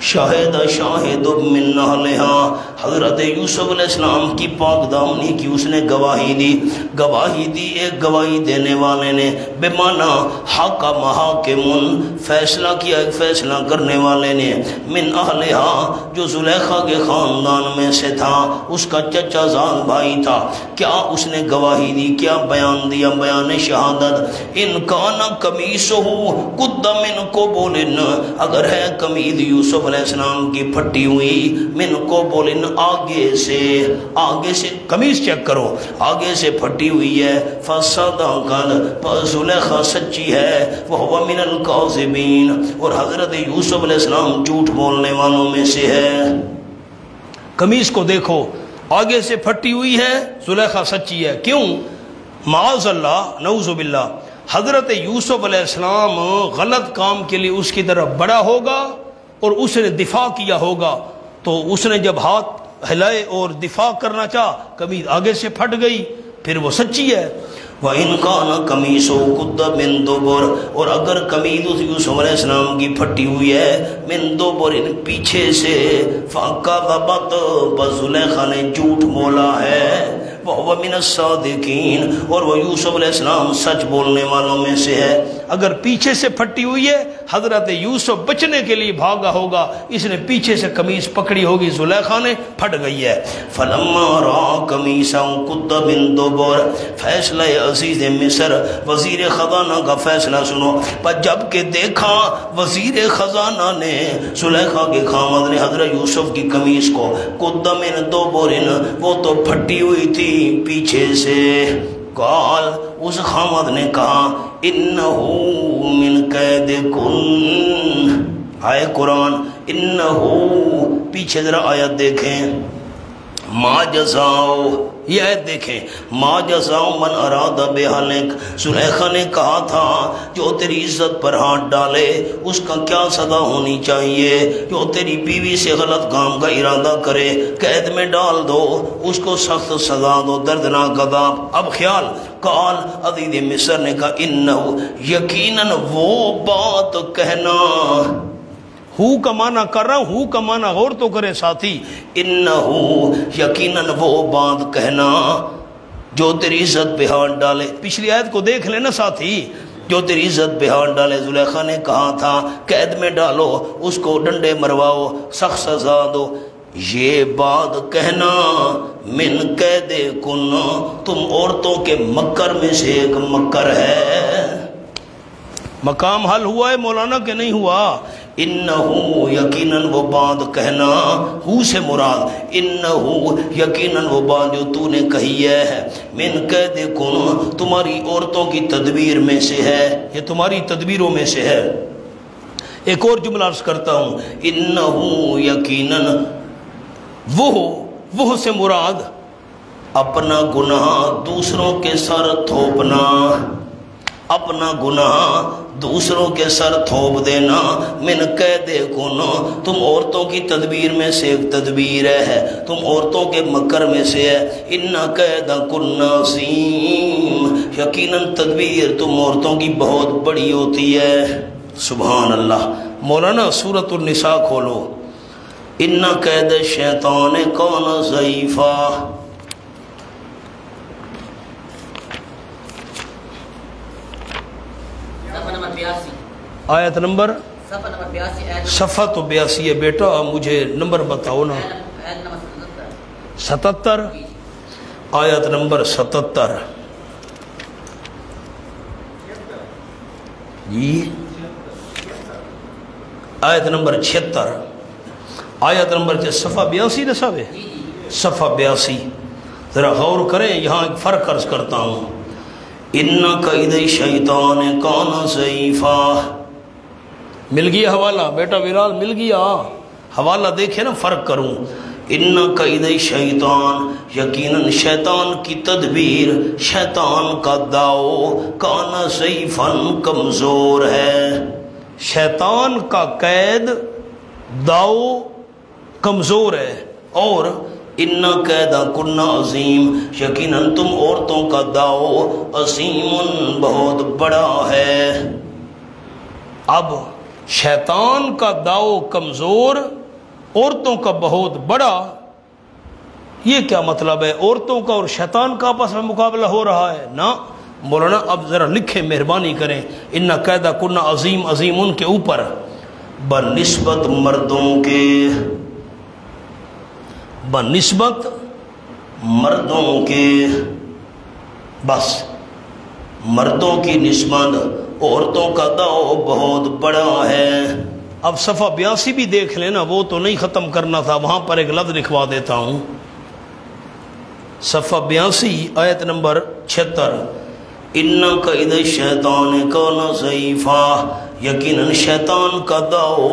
شاہد شاہد من اہلہا، حضرت یوسف علیہ السلام کی پاک دامنی کی اس نے گواہی دی، گواہی دی ایک گواہی دینے والے نے، بے معنی حاکم حاکمون، فیصلہ کیا ایک فیصلہ کرنے والے نے، من اہلہا، جو زلیخا کے خاندان میں سے تھا، اس کا چچا زاد بھائی تھا۔ کیا اس نے گواہی دی، کیا بیان دیا، بیان شہادت، ان کانا قمیصہ قد من قبل، اگر ہے قمیض یوسف علیہ السلام کی پھٹی ہوئی من قبل آگے سے قمیص چیک کرو آگے سے پھٹی ہوئی ہے فصدقت پس زلیخا سچی ہے وہو من الکاذبین اور حضرت یوسف علیہ السلام جھوٹ بولنے والوں میں سے ہے۔ قمیص کو دیکھو آگے سے پھٹی ہوئی ہے زلیخا سچی ہے، کیوں؟ معاذ اللہ نعوذ باللہ حضرت یوسف علیہ السلام غلط کام کے لیے اس کی طرف بڑا ہوگا اور اس نے دفاع کیا ہوگا، تو اس نے جب ہاتھ ہلائے اور دفاع کرنا چاہ قمیص آگے سے پھٹ گئی، پھر وہ سچی ہے۔ وَإِنْ كَانَ قَمِيصُهُ قُدَّ مِن دُبُرٍ اور اگر قمیص یوسف علیہ السلام کی پھٹی ہوئی ہے من دُبُرٍ پیچھے سے فَكَذَبَتْ بس زلیخا نے جھوٹ بولا ہے وَهُوَ مِنَ الصَّادِقِينَ اور وہ یوسف علیہ السلام سچ بولنے والوں میں سے ہے۔ اگر پیچھے سے پھٹی ہوئی ہے حضرت یوسف بچنے کے لیے بھاگا ہوگا، اس نے پیچھے سے قمیص پکڑی ہوگی، زلیخا نے پھٹ گئی ہے۔ فَلَمَّا رَأَىٰ قَمِيصَهُ قُدَّ مِن دُبُرٍ فیصلہ عزیز مصر وزیر خزانہ کا فیصلہ سنو، پر جب کہ دیکھا وزیر خزانہ نے زلیخا کے خامد نے حضرت یوسف کی قمیص کو قُدَّ مِن دُبُرٍ وہ تو پھٹی ہوئی تھی پیچھے سے، قال اس خامد نے کہا انہو من قیدکن، آئے قرآن انہو پیچھے ذرا آیت دیکھیں، ما جزاؤ یہ آیت دیکھیں، ما جزاؤ من اراد بہلک، زلیخا نے کہا تھا جو تیری عزت پر ہاتھ ڈالے اس کا کیا سزا ہونی چاہیے، جو تیری بیوی سے غلط کام کا ارادہ کرے قید میں ڈال دو، اس کو سخت سزا دو، دردناک عذاب۔ اب خیال قال عزیز مصر نے کہا انہو یقیناً وہ بات کہنا، ہو کا معنی کر رہا ہوں، ہو کا معنی غور تو کریں ساتھی، انہو یقیناً وہ بات کہنا جو تیری عزت پہ ہاتھ ڈالے، پچھلی آیت کو دیکھ لینا ساتھی، جو تیری عزت پہ ہاتھ ڈالے، زلیخا نے کہا تھا قید میں ڈالو، اس کو ڈنڈے مرواؤ، سخت سزا دو، یہ بات کہنا من قید کن تم عورتوں کے مکر میں سے ایک مکر ہے۔ مقام حل ہوا ہے مولانا کہ نہیں ہوا؟ انہو یقیناً وہ بات کہنا، ہو سے مراد انہو یقیناً وہ بات جو تو نے کہی ہے من قید کن تمہاری عورتوں کی تدبیر میں سے ہے، یہ تمہاری تدبیروں میں سے ہے۔ ایک اور جملہ عرض کرتا ہوں، انہو یقیناً وہ سے مراد اپنا گناہ دوسروں کے سر تھوپنا، اپنا گناہ دوسروں کے سر تھوپ دینا، من قید کن تم عورتوں کی تدبیر میں سے ایک تدبیر ہے، تم عورتوں کے مکر میں سے ہے، ان قید کن عظیم یقیناً تدبیر تم عورتوں کی بہت بڑی ہوتی ہے۔ سبحان اللہ۔ مولانا سورۃ النساء کھولو، ان قید الشیطان کان ضعیفا، آیت نمبر صفحہ تو 82 ہے بیٹا، مجھے نمبر بتاؤ نا، 77 آیت نمبر 77 جی، آیت نمبر 76 آیت نمبر صفحہ 82 نہ صاحب، صفحہ 82 ذرا غور کریں، یہاں ایک فرق عرض کرتا ہوں، ان قید شیطان کان ضعیفا، مل گیا حوالہ بیٹا ویرال، مل گیا حوالہ، دیکھیں نا فرق کروں، ان قید شیطان یقیناً شیطان کی تدبیر، شیطان کا داؤ کان ضعیفا کمزور ہے، شیطان کا قید داؤ کمزور ہے، اور ان قید کن عظیم یقیناً تم عورتوں کا داؤ عظیم بہت بڑا ہے۔ اب شیطان کا داؤ کمزور، عورتوں کا بہت بڑا، یہ کیا مطلب ہے؟ عورتوں کا اور شیطان کا آپس میں مقابلہ ہو رہا ہے؟ نہ مولانا اب ذرا لکھیں، مہربانی کریں، ان قید کن عظیم، عظیم ان کے اوپر بنسبت مردوں کے، بنسبت مردوں کے، بس مردوں کی نسبت عورتوں کا داؤ بہت بڑا ہے۔ اب صفحہ 82 بھی دیکھ لینا، وہ تو نہیں ختم کرنا تھا، وہاں پر ایک لفظ لکھوا دیتا ہوں۔ صفحہ 82 آیت نمبر 76، اِنَّ کَیْدَ الشَّیطَانِ کَانَ ضَعِیفًا، یقیناً شیطان کا داؤ،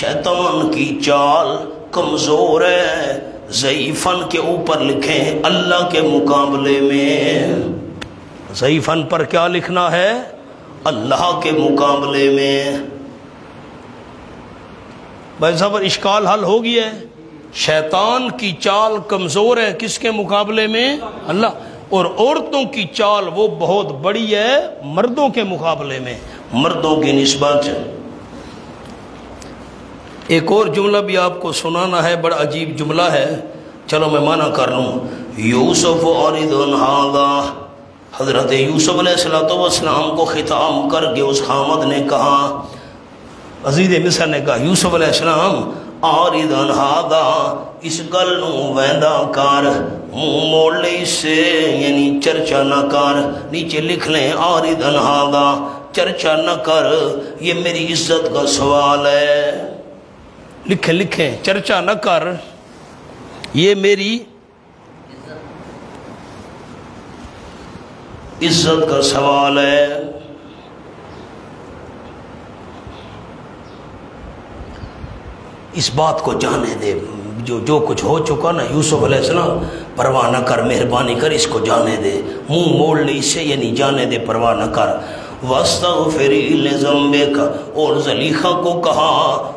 شیطان کی چال کمزور ہے، ضعیفاً کے اوپر لکھیں اللہ کے مقابلے میں، ضعیفاً پر کیا لکھنا ہے؟ اللہ کے مقابلے میں۔ بھائی صاحب اشکال حل ہو گیا ہے، شیطان کی چال کمزور ہے کس کے مقابلے میں؟ اللہ، اور عورتوں کی چال وہ بہت بڑی ہے مردوں کے مقابلے میں، مردوں کی نسبت۔ ایک اور جملہ بھی آپ کو سنانا ہے، بڑا عجیب جملہ ہے، چلو میں معنی کر لوں۔ یوسف عارض ھذا، حضرت یوسف علیہ السلام کو خطاب کر کے اس خامد نے کہا، عزیز مصر نے کہا یوسف علیہ السلام عارض ھذا، اس گل نو ویندا کر، منہ موڑ لے اس سے، یعنی چرچا نہ کر، نیچے لکھ لیں عارض ھذا، چرچا نہ کر، یہ میری عزت کا سوال ہے، لکھیں لکھیں، چرچا نہ کر، یہ میری عزت کا سوال ہے۔ اس بات کو جانے دے، جو کچھ ہو چکا نا یوسف علیہ السلام، پرواہ نہ کر، مہربانی کر اس کو جانے دے، منہ موڑ لے اس سے، یعنی جانے دے، پرواہ نہ کر۔ وَاسْتَغْفِرِي لِذَنبِكَ، اور زلیخا کو کہا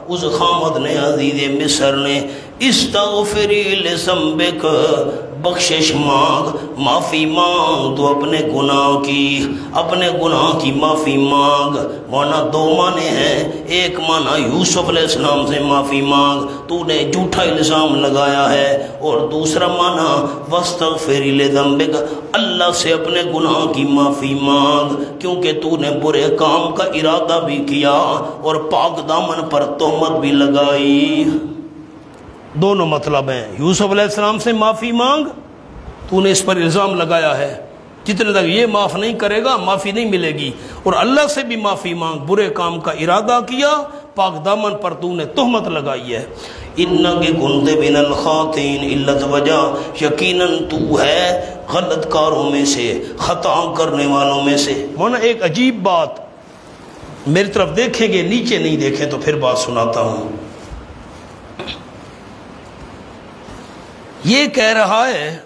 اس خامد نے، عزیز مصر نے، استغفری لذنبک، بخشش مانگ، معافی مانگ تو اپنے گناہ کی معافی مانگ۔ معنی دو معنی ہیں، ایک معنی یوسف علیہ السلام سے معافی مانگ، تو نے جھوٹا الزام لگایا ہے، اور دوسرا معنی واستغفری لذنبک، اللہ سے اپنے گناہ کی معافی مانگ، کیونکہ تو نے برے کام کا ارادہ بھی کیا اور پاک دامن پر تہمت بھی لگائی۔ دونوں مطلب ہیں، یوسف علیہ السلام سے معافی مانگ، تو نے اس پر الزام لگایا ہے، جتنے تک یہ معاف نہیں کرے گا معافی نہیں ملے گی، اور اللہ سے بھی معافی مانگ، برے کام کا ارادہ کیا، پاک دامن پر تو نے تہمت لگائی ہے۔ اِنَّكَ كُنْتَ مِنَ الْخَاطِئِينَ، علت وجہ، یقیناً تو ہے غلط کاروں میں سے، خطا کرنے والوں میں سے۔ مونا ایک عجیب بات، میری طرف دیکھیں گے، نیچے نہیں دیکھیں تو پھر بات سناتا ہوں۔ یہ کہہ رہا ہے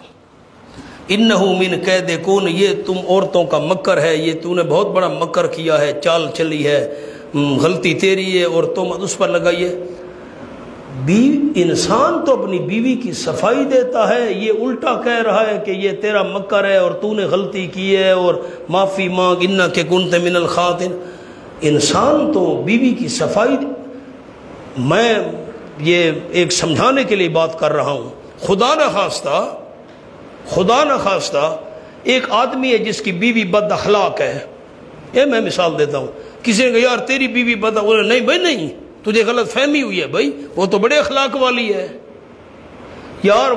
اِنَّهُ مِنْ كَيْدِكُنَّ، یہ تم عورتوں کا مکر ہے، یہ تو نے بہت بڑا مکر کیا ہے، چال چلی ہے، غلطی تیری ہے اور تم اس پر لگائی ہے۔ انسان تو اپنی بیوی کی صفائی دیتا ہے، یہ الٹا کہہ رہا ہے کہ یہ تیرا مکر ہے اور تو نے غلطی کی ہے اور معافی مانگ، اِنَّكَ كُنْتَ مِنَ الْخَاطِئِينَ۔ انسان تو بیوی کی صفائی، میں یہ ایک سمجھانے کے لیے بات کر رہا ہوں، خدا نہ خواستہ ایک آدمی ہے جس کی بیوی بد اخلاق ہے، یہ میں مثال دیتا ہوں، کسی نے کہا یار تیری بیوی بد اخلاق، نہیں بھائی نہیں، تجھے غلط فہمی ہوئی ہے بھائی، وہ تو بڑے اخلاق والی ہے، یار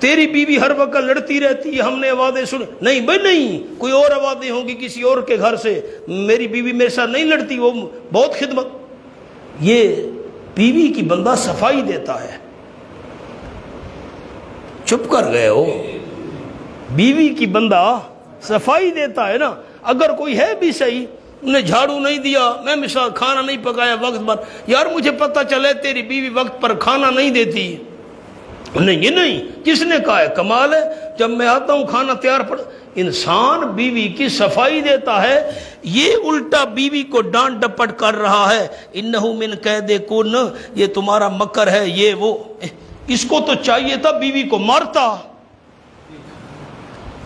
تیری بیوی ہر وقت لڑتی رہتی ہے، ہم نے آوازیں سن، نہیں بھائی نہیں، کوئی اور آوازیں ہوں گی کسی اور کے گھر سے، میری بیوی میرے ساتھ نہیں لڑتی، وہ بہت خدمت۔ یہ بیوی کی بندہ صفائی دیتا ہے، چپ کر گئے ہو، بیوی کی بندہ صفائی دیتا ہے نا، اگر کوئی ہے بھی صحیح، انہیں جھاڑو نہیں دیا، میں مثال کھانا نہیں پکایا وقت پر، یار مجھے پتہ چلے تیری بیوی وقت پر کھانا نہیں دیتی، نہیں یہ نہیں، کس نے کہا ہے، کمال ہے، جب میں آتا ہوں کھانا تیار پڑ، انسان بیوی کی صفائی دیتا ہے، یہ الٹا بیوی کو ڈانٹ ڈپٹ کر رہا ہے، اِنَّهُ مِنْ كَيْدِكُنَّ، یہ تمہارا مکر ہے، یہ وہ، اس کو تو چاہیے تھا بیوی کو مارتا،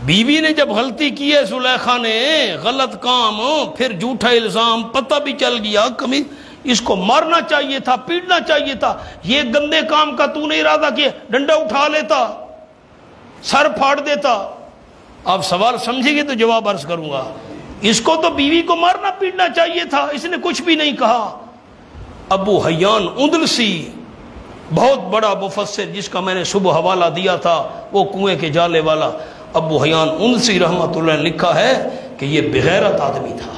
بیوی نے جب غلطی کی ہے زلیخا نے، غلط کام، پھر جھوٹا الزام، پتہ بھی چل گیا، کمی اس کو مارنا چاہیے تھا، پیٹنا چاہیے تھا، یہ گندے کام کا تو نے ارادہ کیا، ڈنڈا اٹھا لیتا، سر پھاڑ دیتا۔ آپ سوال سمجھیں گے تو جواب عرض کروں گا، اس کو تو بیوی کو مارنا پیٹنا چاہیے تھا، اس نے کچھ بھی نہیں کہا۔ ابو حیان اندلسی، بہت بڑا مفسر جس کا میں نے صبح حوالہ دیا تھا، وہ کنویں کے جالے والا ابو حیان اندلسی رحمۃ اللہ نے لکھا ہے کہ یہ بغیرت آدمی تھا،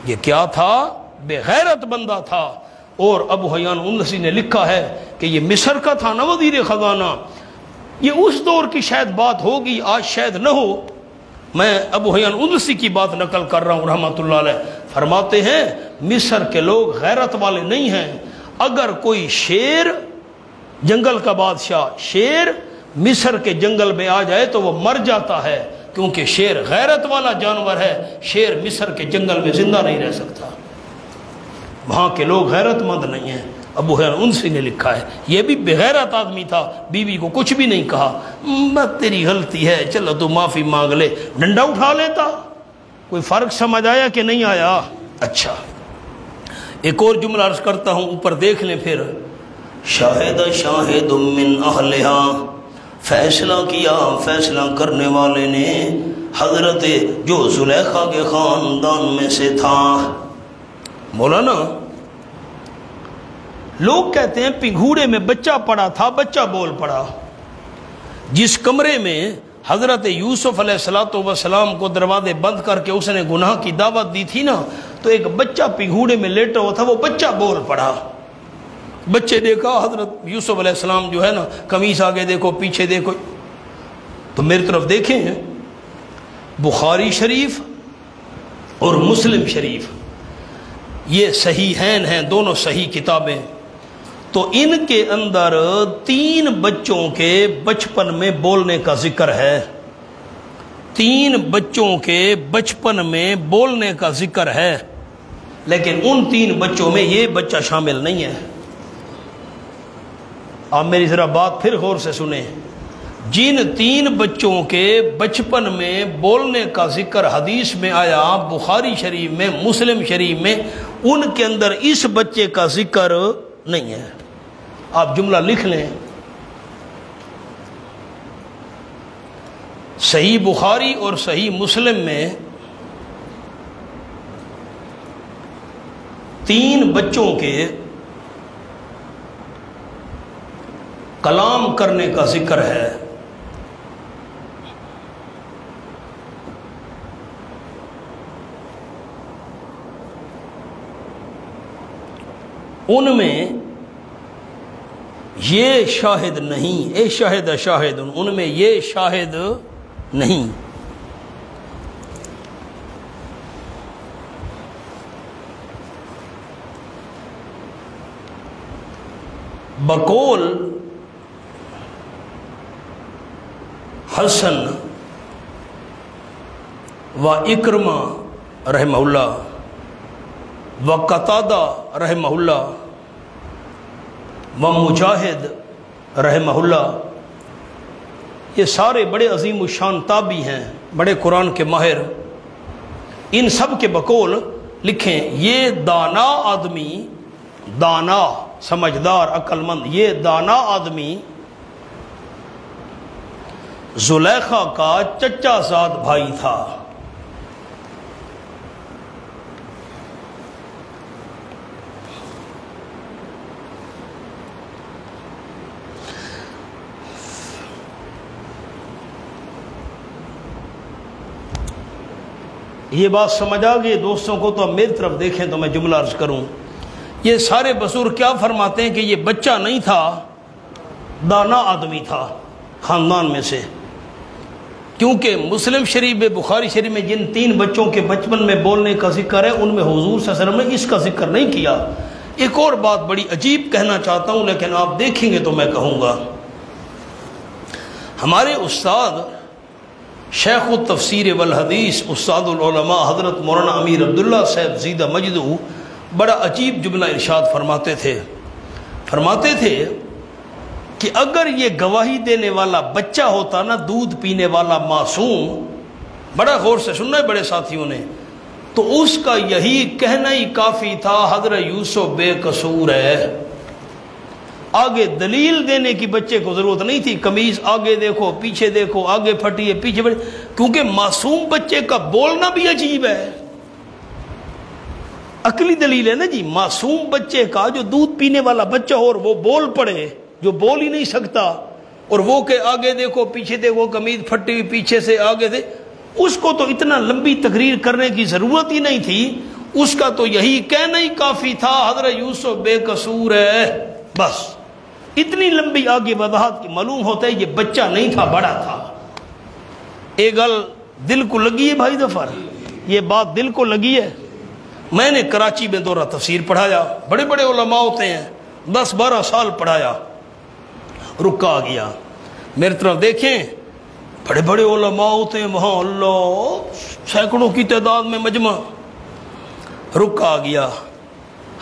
یہ کیا تھا؟ بغیرت بندہ تھا، اور ابو حیان اندلسی نے لکھا ہے کہ یہ مصر کا تھا نا وزیر خزانہ، یہ اس دور کی شاید بات ہوگی، آج شاید نہ ہو، میں ابو حیان اندلسی کی بات نقل کر رہا ہوں رحمۃ اللہ علیہ۔ فرماتے ہیں مصر کے لوگ غیرت والے نہیں ہیں، اگر کوئی شیر، جنگل کا بادشاہ شیر مصر کے جنگل میں آ جائے تو وہ مر جاتا ہے، کیونکہ شیر غیرت والا جانور ہے، شیر مصر کے جنگل میں زندہ نہیں رہ سکتا، وہاں کے لوگ غیرت مند نہیں ہیں۔ ابو حیان اندلسی نے لکھا ہے، یہ بھی بغیرت آدمی تھا، بیوی کو کچھ بھی نہیں کہا، بس تیری غلطی ہے چلو تو معافی مانگ لے، ڈنڈا اٹھا لیتا۔ کوئی فرق سمجھ آیا کہ نہیں آیا؟ اچھا ایک اور جملہ عرض کرتا ہوں، اوپر دیکھ لیں پھر۔ شاہد شاہد من اہلہا، فیصلہ کیا فیصلہ کرنے والے نے حضرت جو زلیخا کے خاندان میں سے تھا۔ مولانا لوگ کہتے ہیں پنگھوڑے میں بچہ پڑا تھا، بچہ بول پڑا۔ جس کمرے میں حضرت یوسف علیہ السلام کو دروازے بند کر کے اس نے گناہ کی دعوت دی تھی نا، تو ایک بچہ پنگھوڑے میں لیٹا ہوا تھا، وہ بچہ بول پڑا۔ بچے دیکھا حضرت یوسف علیہ السلام جو ہے نا، قمیص آگے دیکھو پیچھے دیکھو، تو میری طرف دیکھیں، بخاری شریف اور مسلم شریف یہ صحیحین ہیں، دونوں صحیح کتابیں، تو ان کے اندر 3 بچوں کے بچپن میں بولنے کا ذکر ہے، 3 بچوں کے بچپن میں بولنے کا ذکر ہے، لیکن ان 3 بچوں میں یہ بچہ شامل نہیں ہے۔ آپ میری ذرا بات پھر غور سے سنیں، جن 3 بچوں کے بچپن میں بولنے کا ذکر حدیث میں آیا، بخاری شریف میں مسلم شریف میں، ان کے اندر اس بچے کا ذکر نہیں ہے۔ آپ جملہ لکھ لیں، صحیح بخاری اور صحیح مسلم میں 3 بچوں کے کلام کرنے کا ذکر ہے، ان میں یہ شاہد نہیں، اے شاہد شاہد، ان میں یہ شاہد نہیں۔ بقول حسن و اکرمہ رحمہ اللہ و قتادہ رحمہ اللہ و مجاہد رحمہ اللہ، یہ سارے بڑے عظیم الشان تابعی ہیں، بڑے قرآن کے ماہر، ان سب کے بقول لکھیں یہ دانا آدمی، دانا سمجھدار عقل مند، یہ دانا آدمی زلیخا کا چچا زاد بھائی تھا۔ یہ بات سمجھ آ گئی دوستوں کو؟ تو اب میری طرف دیکھیں تو میں جملہ عرض کروں، یہ سارے بزرگ کیا فرماتے ہیں کہ یہ بچہ نہیں تھا، دانا آدمی تھا خاندان میں سے، کیونکہ مسلم شریف میں بخاری شریف میں جن 3 بچوں کے بچپن میں بولنے کا ذکر ہے، ان میں حضور صلی اللہ علیہ وسلم نے اس کا ذکر نہیں کیا۔ ایک اور بات بڑی عجیب کہنا چاہتا ہوں، لیکن آپ دیکھیں گے تو میں کہوں گا، ہمارے استاد شیخ التفسیر والحدیث استاد العلماء حضرت مولانا امیر عبداللہ صاحب زیدہ مجدہ بڑا عجیب جملہ ارشاد فرماتے تھے کہ اگر یہ گواہی دینے والا بچہ ہوتا نا، دودھ پینے والا معصوم، بڑا غور سے سننا ہے بڑے ساتھیوں نے، تو اس کا یہی کہنا ہی کافی تھا حضرت یوسف بے قصور ہے، آگے دلیل دینے کی بچے کو ضرورت نہیں تھی، قمیض آگے دیکھو پیچھے دیکھو، آگے پھٹی ہے پیچھے پھٹی، کیونکہ معصوم بچے کا بولنا بھی عجیب ہے، عقلی دلیل ہے نا جی، معصوم بچے کا جو دودھ پینے والا بچہ ہو اور وہ بول پڑے، جو بول ہی نہیں سکتا، اور وہ کہ آگے دیکھو پیچھے دیکھو، قمیض پھٹی ہوئی پیچھے سے آگے سے، اس کو تو اتنا لمبی تقریر کرنے کی ضرورت ہی نہیں تھی، اس کا تو یہی کہنا ہی کافی تھا حضرت یوسف بے قصور ہے، بس اتنی لمبی آگے وضاحت کی معلوم ہوتا ہے یہ بچہ نہیں تھا، بڑا تھا۔ ایک گل دل کو لگی ہے بھائی ظفر، یہ بات دل کو لگی ہے۔ میں نے کراچی میں دورہ تفسیر پڑھایا، بڑے بڑے علماء ہوتے ہیں، 10-12 سال پڑھایا، رکا آ گیا میری طرف دیکھیں، بڑے بڑے علماء ہوتے ہیں وہاں، اللہ سینکڑوں کی تعداد میں مجمع، رکا آ گیا۔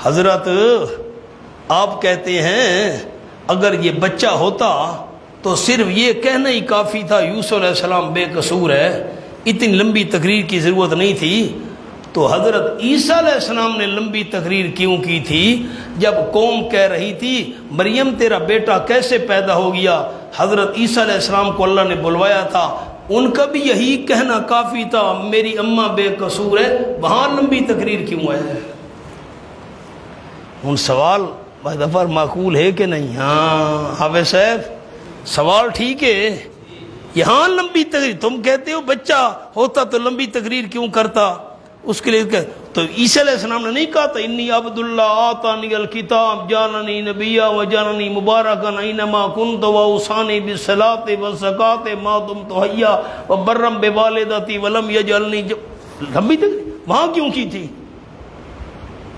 حضرت آپ کہتے ہیں اگر یہ بچہ ہوتا تو صرف یہ کہنا ہی کافی تھا یوسف علیہ السلام بے قصور ہے، اتنی لمبی تقریر کی ضرورت نہیں تھی۔ تو حضرت عیسیٰ علیہ السلام نے لمبی تقریر کیوں کی تھی؟ جب قوم کہہ رہی تھی مریم تیرا بیٹا کیسے پیدا ہو گیا، حضرت عیسیٰ علیہ السلام کو اللہ نے بلوایا تھا، ان کا بھی یہی کہنا کافی تھا میری اماں بے قصور ہے، وہاں لمبی تقریر کیوں ہے؟ ان سوال بھائی دفعہ معقول ہے کہ نہیں؟ ہاں حافظ صاحب سوال ٹھیک ہے، یہاں لمبی تقریر، تم کہتے ہو بچہ ہوتا تو لمبی تقریر کیوں کرتا؟ اس کے لیے تو عیسیٰ علیہ السلام نے نہیں کہا تھا انی عبداللہ آتانی الکتاب جاننی نبیا وجاننی مبارکا اینما کنت واوصانی بالصلاۃ والزکاۃ ما دمت حیا وبرا بوالدتی ولم یجعلنی لمبی تقریر وہاں کیوں کی تھی؟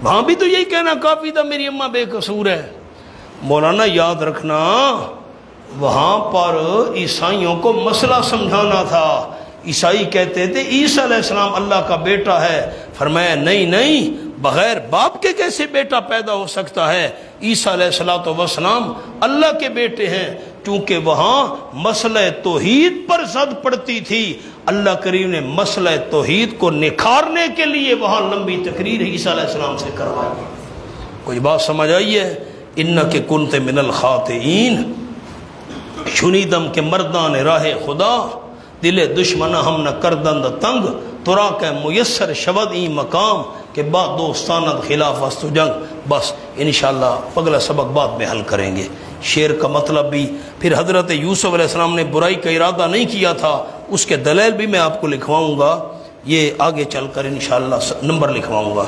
وہاں بھی تو یہی کہنا کافی تھا میری اماں بے قصور ہے۔ مولانا یاد رکھنا وہاں پر عیسائیوں کو مسئلہ سمجھانا تھا، عیسائی کہتے تھے عیسیٰ علیہ السلام اللہ کا بیٹا ہے، فرمایا نہیں بغیر باپ کے کیسے بیٹا پیدا ہو سکتا ہے، عیسیٰ علیہ السلام اللہ کے بیٹے ہیں۔ چونکہ وہاں مسئلہ توحید پر زد پڑتی تھی، اللہ کریم نے مسئلہ توحید کو نکھارنے کے لیے وہاں لمبی تقریر عیسیٰ علیہ السلام سے کروائی۔ کوئی بات سمجھ آئی ہے؟ انک کنت من الخاطئین، شنیدم کے مردان راہ خدا، دل دشمنہ ہم نہ کردند تنگ، ترا کہ میسر شود این مقام، کہ بعد دوستانت خلاف است جنگ۔ بس انشاءاللہ اگلا سبق بعد میں حل کریں گے۔ شعر کا مطلب بھی، پھر حضرت یوسف علیہ السلام نے برائی کا ارادہ نہیں کیا تھا، اس کے دلیل بھی میں آپ کو لکھواؤں گا، یہ آگے چل کر انشاءاللہ نمبر لکھواؤں گا۔